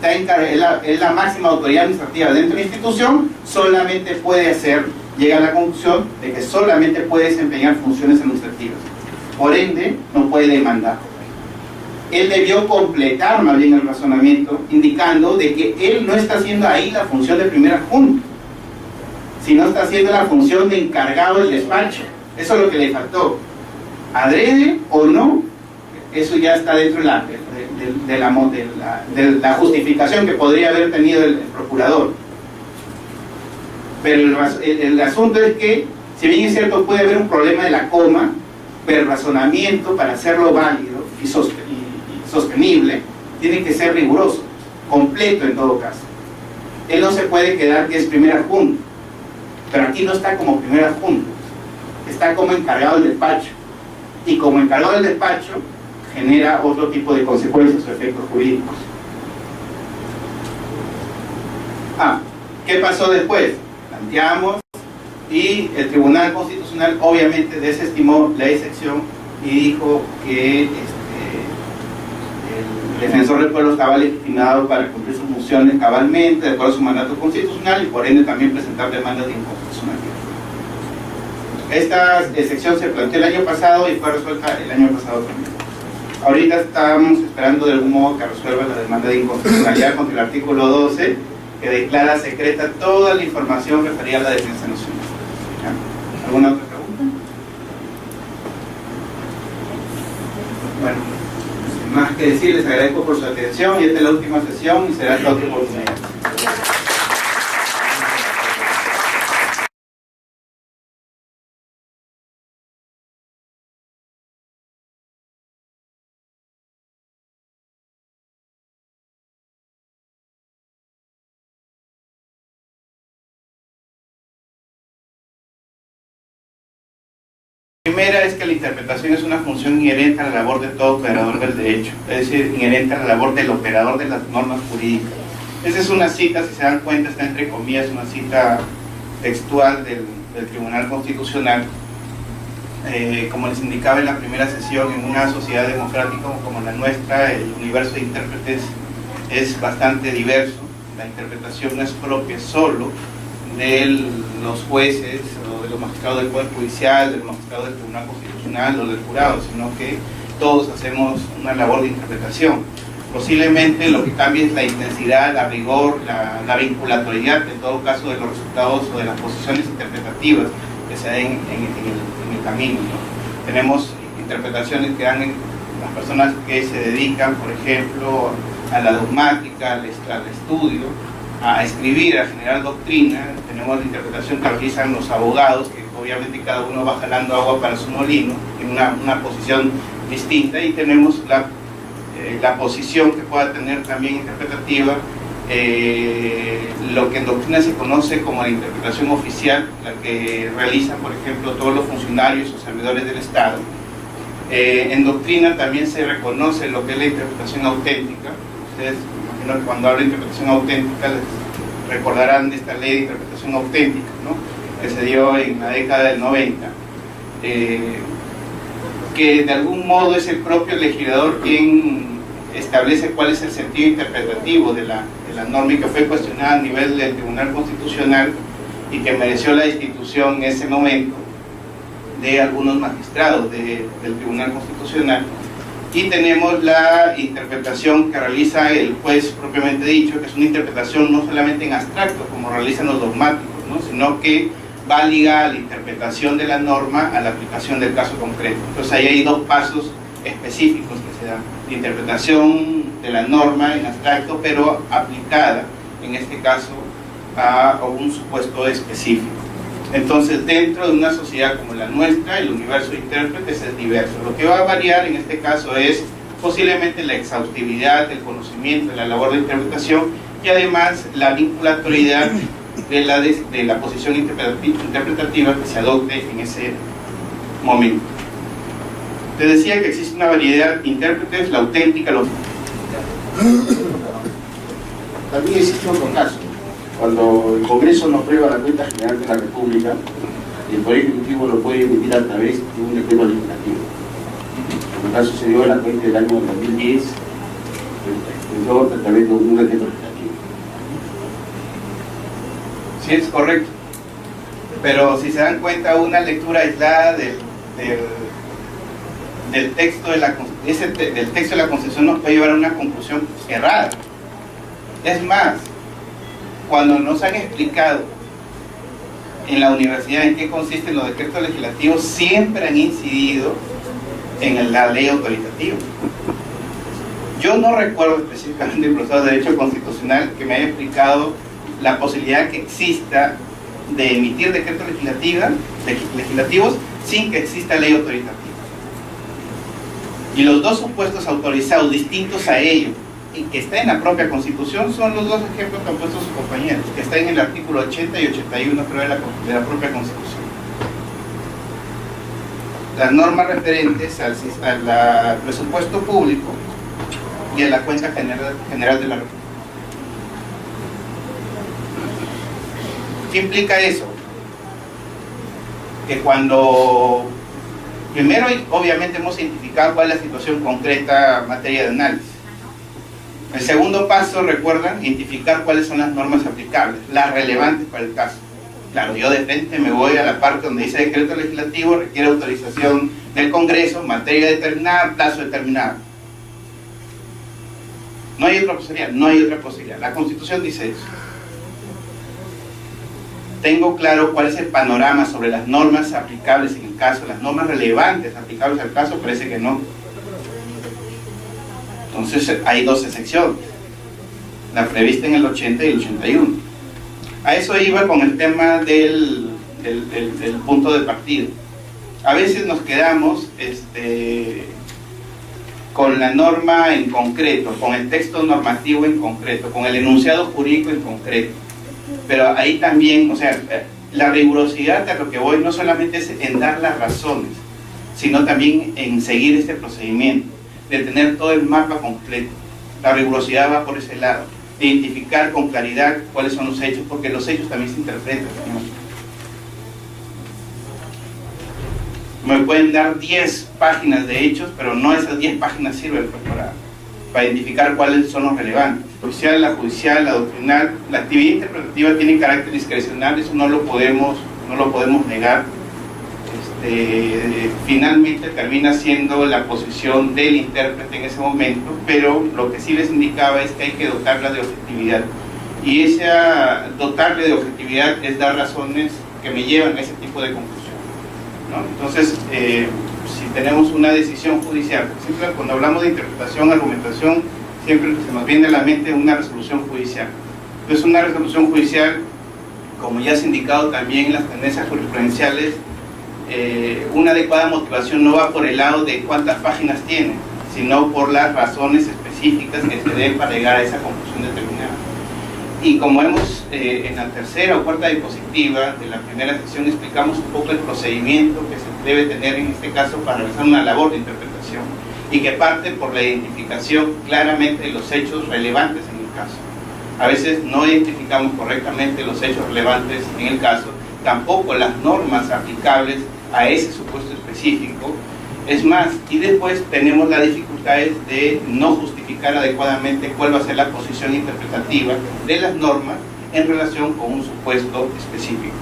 la máxima autoridad administrativa dentro de la institución, solamente puede llega a la conclusión de que solamente puede desempeñar funciones administrativas. Por ende, no puede demandar. Él debió completar más bien el razonamiento, indicando de que él no está haciendo ahí la función de primer adjunto, sino está haciendo la función de encargado del despacho. Eso es lo que le faltó. Adrede o no, eso ya está dentro de la justificación que podría haber tenido el procurador. Pero el asunto es que, si bien es cierto, puede haber un problema de la coma, pero el razonamiento, para hacerlo válido y sostenible, tiene que ser riguroso, completo en todo caso. Él no se puede quedar que es primer adjunto, pero aquí no está como primer adjunto, está como encargado del despacho, y como encargado del despacho genera otro tipo de consecuencias o efectos jurídicos. ¿Qué pasó después? Planteamos, y el Tribunal Constitucional obviamente desestimó la excepción y dijo que el defensor del pueblo estaba legitimado para cumplir sus funciones cabalmente, de acuerdo a su mandato constitucional, y por ende también presentar demandas de inconstitucionalidad. Esta excepción se planteó el año pasado y fue resuelta el año pasado también. Ahorita estamos esperando de algún modo que resuelva la demanda de inconstitucionalidad contra el artículo 12, que declara secreta toda la información referida a la defensa nacional. ¿Ya? ¿Alguna otra pregunta? Bueno, sin más que decir, les agradezco por su atención, y esta es la última sesión y será hasta otra oportunidad. La primera es que la interpretación es una función inherente a la labor de todo operador del derecho, es decir, inherente a la labor del operador de las normas jurídicas. Esa es una cita, si se dan cuenta, está entre comillas, una cita textual del Tribunal Constitucional. Como les indicaba en la primera sesión, en una sociedad democrática como la nuestra, el universo de intérpretes es bastante diverso. La interpretación no es propia solo de los jueces o de los magistrados del Poder Judicial, de los magistrados del Tribunal Constitucional o del jurado, sino que todos hacemos una labor de interpretación. Posiblemente lo que cambia es la intensidad, la rigor, la vinculatoriedad, en todo caso, de los resultados o de las posiciones interpretativas que se den en el camino, ¿no? Tenemos interpretaciones que dan las personas que se dedican, por ejemplo, a la dogmática, al estudio, a escribir, a generar doctrina. Tenemos la interpretación que realizan los abogados, que obviamente cada uno va jalando agua para su molino, en una posición distinta, y tenemos la posición que pueda tener también interpretativa, lo que en doctrina se conoce como la interpretación oficial, la que realizan, por ejemplo, todos los funcionarios o servidores del Estado. En doctrina también se reconoce lo que es la interpretación auténtica. Ustedes, imagino que cuando hablo de interpretación auténtica les recordarán de esta ley de interpretación auténtica, ¿no?, que se dio en la década del 90, que de algún modo es el propio legislador quien establece cuál es el sentido interpretativo de la norma, y que fue cuestionada a nivel del Tribunal Constitucional y que mereció la destitución en ese momento de algunos magistrados del Tribunal Constitucional. Y tenemos la interpretación que realiza el juez propiamente dicho, que es una interpretación no solamente en abstracto, como realizan los dogmáticos, ¿no?, sino que va ligada a la interpretación de la norma a la aplicación del caso concreto. Entonces ahí hay dos pasos específicos que se dan: la interpretación de la norma en abstracto, pero aplicada, en este caso, a un supuesto específico. Entonces, dentro de una sociedad como la nuestra, el universo de intérpretes es diverso. Lo que va a variar en este caso es posiblemente la exhaustividad, el conocimiento de la labor de interpretación y además la vinculatoriedad de la posición interpretativa que se adopte en ese momento. Te decía que existe una variedad de intérpretes, la auténtica, También existe otro caso. Cuando el Congreso no aprueba la cuenta general de la República, el Poder Ejecutivo lo puede emitir a través de un decreto legislativo. Como caso se dio en la cuenta del año 2010, a través de un decreto legislativo. Sí, es correcto. Pero si se dan cuenta, una lectura aislada del texto de la Constitución nos puede llevar a una conclusión errada. Es más, cuando nos han explicado en la universidad en qué consisten los decretos legislativos, siempre han incidido en la ley autoritativa. Yo no recuerdo específicamente el profesor de Derecho Constitucional que me haya explicado la posibilidad que exista de emitir decretos legislativos sin que exista ley autoritativa. Y los dos supuestos autorizados distintos a ello y que está en la propia Constitución son los dos ejemplos que han puesto sus compañeros, que está en el artículo 80 y 81 creo, de la propia Constitución. Las normas referentes al presupuesto público y a la cuenta general de la República. ¿Qué implica eso? Que cuando primero obviamente hemos identificado cuál es la situación concreta en materia de análisis. El segundo paso, recuerdan, identificar cuáles son las normas aplicables, las relevantes para el caso. Claro, yo de frente me voy a la parte donde dice decreto legislativo, requiere autorización del Congreso, materia determinada, plazo determinado. No hay otra posibilidad, no hay otra posibilidad. La Constitución dice eso. Tengo claro cuál es el panorama sobre las normas aplicables en el caso, las normas relevantes aplicables al caso, parece que no. Entonces hay dos excepciones, la prevista en el 80 y el 81. A eso iba con el tema del punto de partida. A veces nos quedamos con la norma en concreto, con el texto normativo en concreto, con el enunciado jurídico en concreto. Pero ahí también, o sea, la rigurosidad a lo que voy no solamente es en dar las razones, sino también en seguir este procedimiento, de tener todo el mapa completo. La rigurosidad va por ese lado, de identificar con claridad cuáles son los hechos, porque los hechos también se interpretan, ¿no? Me pueden dar 10 páginas de hechos, pero no esas 10 páginas sirven para identificar cuáles son los relevantes. La judicial, la doctrinal, la actividad interpretativa tiene carácter discrecional, eso no lo podemos negar. Finalmente termina siendo la posición del intérprete en ese momento, pero lo que sí les indicaba es que hay que dotarla de objetividad, y esa dotarle de objetividad es dar razones que me llevan a ese tipo de conclusión, ¿no? Entonces, si tenemos una decisión judicial, siempre cuando hablamos de interpretación, argumentación, siempre se nos viene a la mente una resolución judicial. Entonces, una resolución judicial, como ya se ha indicado también en las tendencias jurisprudenciales, una adecuada motivación no va por el lado de cuántas páginas tiene, sino por las razones específicas que se den para llegar a esa conclusión determinada. Y como hemos en la tercera o cuarta diapositiva de la primera sesión explicamos un poco el procedimiento que se debe tener en este caso para realizar una labor de interpretación, y que parte por la identificación claramente de los hechos relevantes en el caso. A veces no identificamos correctamente los hechos relevantes en el caso, tampoco las normas aplicables a ese supuesto específico. Es más, y después tenemos las dificultades de no justificar adecuadamente cuál va a ser la posición interpretativa de las normas en relación con un supuesto específico.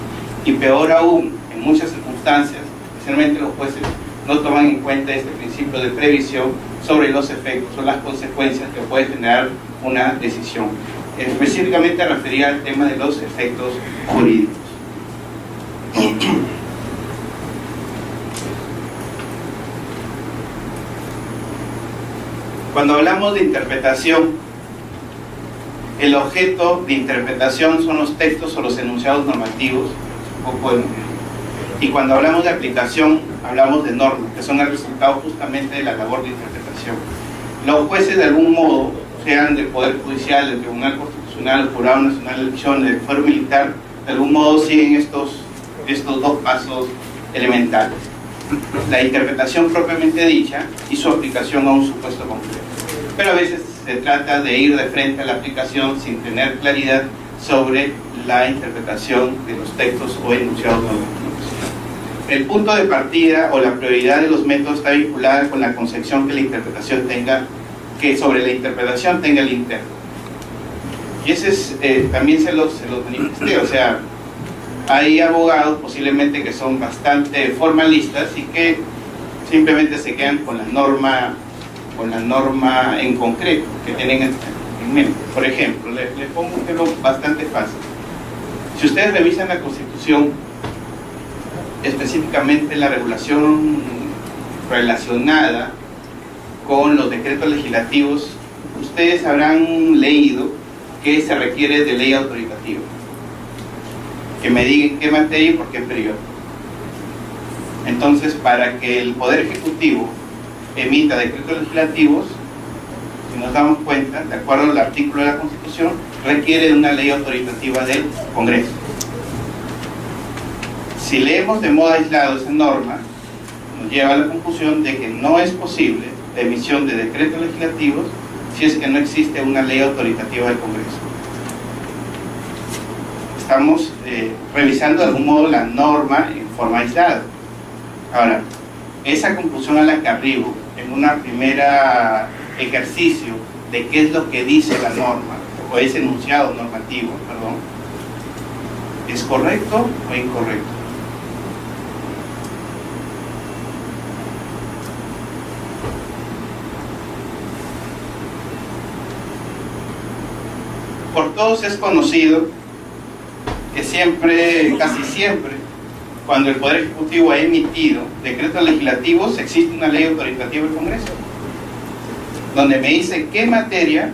Y peor aún, en muchas circunstancias, especialmente los jueces, no toman en cuenta este principio de previsión sobre los efectos o las consecuencias que puede generar una decisión. Específicamente refería al tema de los efectos jurídicos. Cuando hablamos de interpretación, el objeto de interpretación son los textos o los enunciados normativos poco y cuando hablamos de aplicación, hablamos de normas, que son el resultado justamente de la labor de interpretación. Los jueces, de algún modo, sean del Poder Judicial, del Tribunal Constitucional, el Jurado Nacional de Elecciones, el Fuero Militar, de algún modo siguen estos dos pasos elementales: la interpretación propiamente dicha y su aplicación a un supuesto concreto. Pero a veces se trata de ir de frente a la aplicación sin tener claridad sobre la interpretación de los textos o enunciados normativos. El punto de partida o la prioridad de los métodos está vinculada con la concepción que la interpretación tenga, que sobre la interpretación tenga el intérprete. Y ese es, también se los manifesté, o sea, hay abogados posiblemente que son bastante formalistas y que simplemente se quedan con la norma en concreto que tienen en mente. Por ejemplo, les pongo un ejemplo bastante fácil. Si ustedes revisan la Constitución, específicamente la regulación relacionada con los decretos legislativos, ustedes habrán leído que se requiere de ley autoritativa, que me digan qué materia y por qué periodo. Entonces, para que el Poder Ejecutivo emita decretos legislativos, si nos damos cuenta, de acuerdo al artículo de la Constitución, requiere de una ley autoritativa del Congreso. Si leemos de modo aislado esa norma, nos lleva a la conclusión de que no es posible la emisión de decretos legislativos si es que no existe una ley autoritativa del Congreso. Estamos revisando de algún modo la norma en forma aislada. Ahora, esa conclusión a la que arribo en una primera ejercicio de qué es lo que dice la norma, o ese enunciado normativo, perdón, ¿es correcto o incorrecto? Por todos es conocido que siempre, casi siempre, cuando el Poder Ejecutivo ha emitido decretos legislativos, existe una ley autoritativa del Congreso, donde me dice qué materia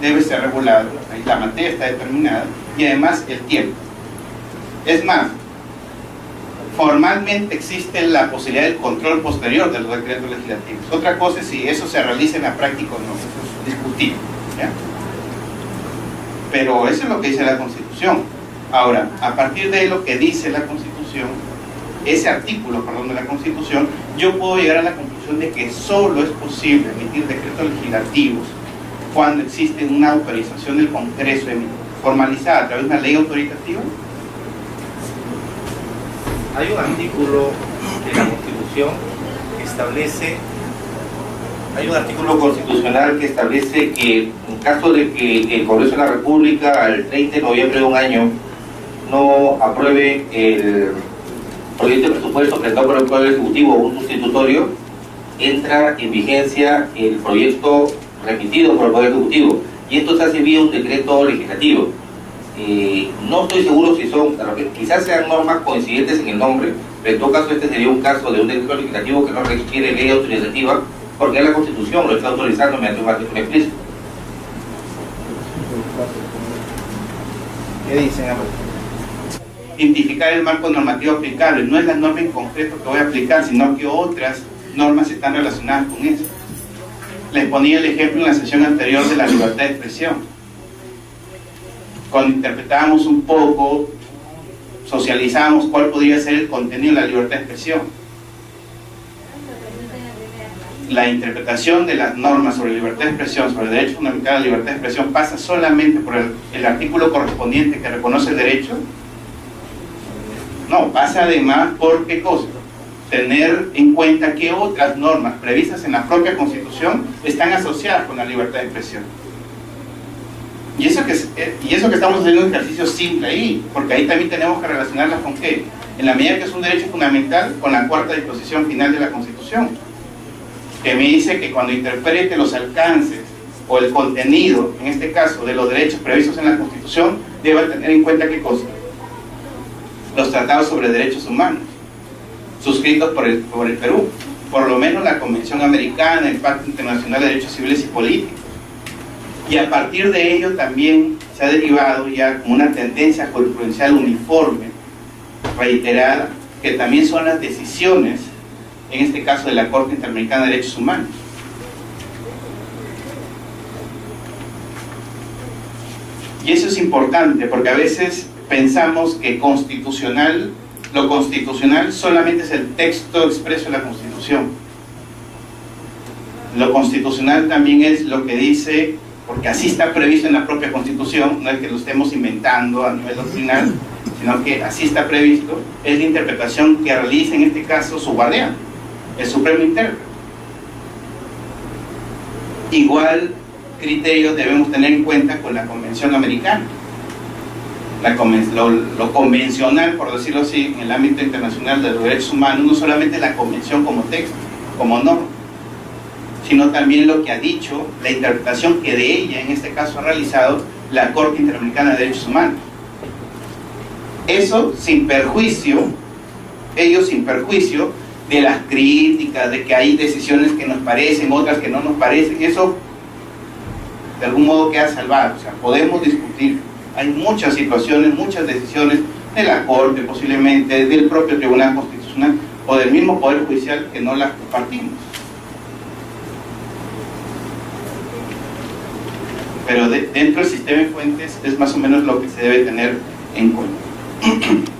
debe ser regulada. Ahí la materia está determinada, y además el tiempo. Es más, formalmente existe la posibilidad del control posterior de los decretos legislativos. Otra cosa es si eso se realiza en la práctica o no, eso es discutible, ¿ya? Pero eso es lo que dice la Constitución. Ahora, a partir de lo que dice la Constitución, ese artículo, perdón, de la Constitución, yo puedo llegar a la conclusión de que solo es posible emitir decretos legislativos cuando existe una autorización del Congreso formalizada a través de una ley autoritativa. Hay un artículo de la Constitución que establece, hay un artículo constitucional que establece que en caso de que el Congreso de la República al 30 de noviembre de un año no apruebe el proyecto de presupuesto presentado por el Poder Ejecutivo o un sustitutorio, entra en vigencia el proyecto remitido por el Poder Ejecutivo, y esto se hace vía un decreto legislativo. No estoy seguro si son, quizás sean normas coincidentes en el nombre, pero en todo caso este sería un caso de un decreto legislativo que no requiere ley autorizativa, porque la Constitución lo está autorizando mediante un artículo explícito. ¿Qué dicen? Identificar el marco normativo aplicable. No es la norma en concreto que voy a aplicar, sino que otras normas están relacionadas con eso. Les ponía el ejemplo en la sesión anterior de la libertad de expresión. Cuando interpretábamos un poco, socializábamos cuál podría ser el contenido de la libertad de expresión. La interpretación de las normas sobre libertad de expresión, sobre el derecho fundamental a la libertad de expresión, pasa solamente por el artículo correspondiente que reconoce el derecho. No, pasa además por ¿qué cosa? Tener en cuenta que otras normas previstas en la propia Constitución están asociadas con la libertad de expresión. Y eso que estamos haciendo un ejercicio simple ahí, porque ahí también tenemos que relacionarlas con ¿qué? En la medida que es un derecho fundamental, con la cuarta disposición final de la Constitución, que me dice que cuando interprete los alcances o el contenido, en este caso, de los derechos previstos en la Constitución, debe tener en cuenta ¿qué cosa? Los tratados sobre derechos humanos, suscritos por el Perú, por lo menos la Convención Americana, el Pacto Internacional de Derechos Civiles y Políticos. Y a partir de ello también se ha derivado ya como una tendencia jurisprudencial uniforme reiterada, que también son las decisiones, en este caso de la Corte Interamericana de Derechos Humanos. Y eso es importante porque a veces pensamos que lo constitucional solamente es el texto expreso de la Constitución. Lo constitucional también es lo que dice, porque así está previsto en la propia Constitución, no es que lo estemos inventando a nivel doctrinal, sino que así está previsto, es la interpretación que realiza en este caso su guardián, el Supremo Intérprete. Igual criterio debemos tener en cuenta con la Convención Americana. Lo convencional, por decirlo así, en el ámbito internacional de los derechos humanos, no solamente la convención como texto, como norma, sino también lo que ha dicho, la interpretación que de ella, en este caso, ha realizado la Corte Interamericana de Derechos Humanos. Eso sin perjuicio, ellos sin perjuicio de las críticas, de que hay decisiones que nos parecen, otras que no nos parecen, eso de algún modo queda salvado. O sea, podemos discutir, hay muchas situaciones, muchas decisiones de la Corte, posiblemente del propio Tribunal Constitucional o del mismo Poder Judicial que no las compartimos. Pero dentro del sistema de fuentes es más o menos lo que se debe tener en cuenta.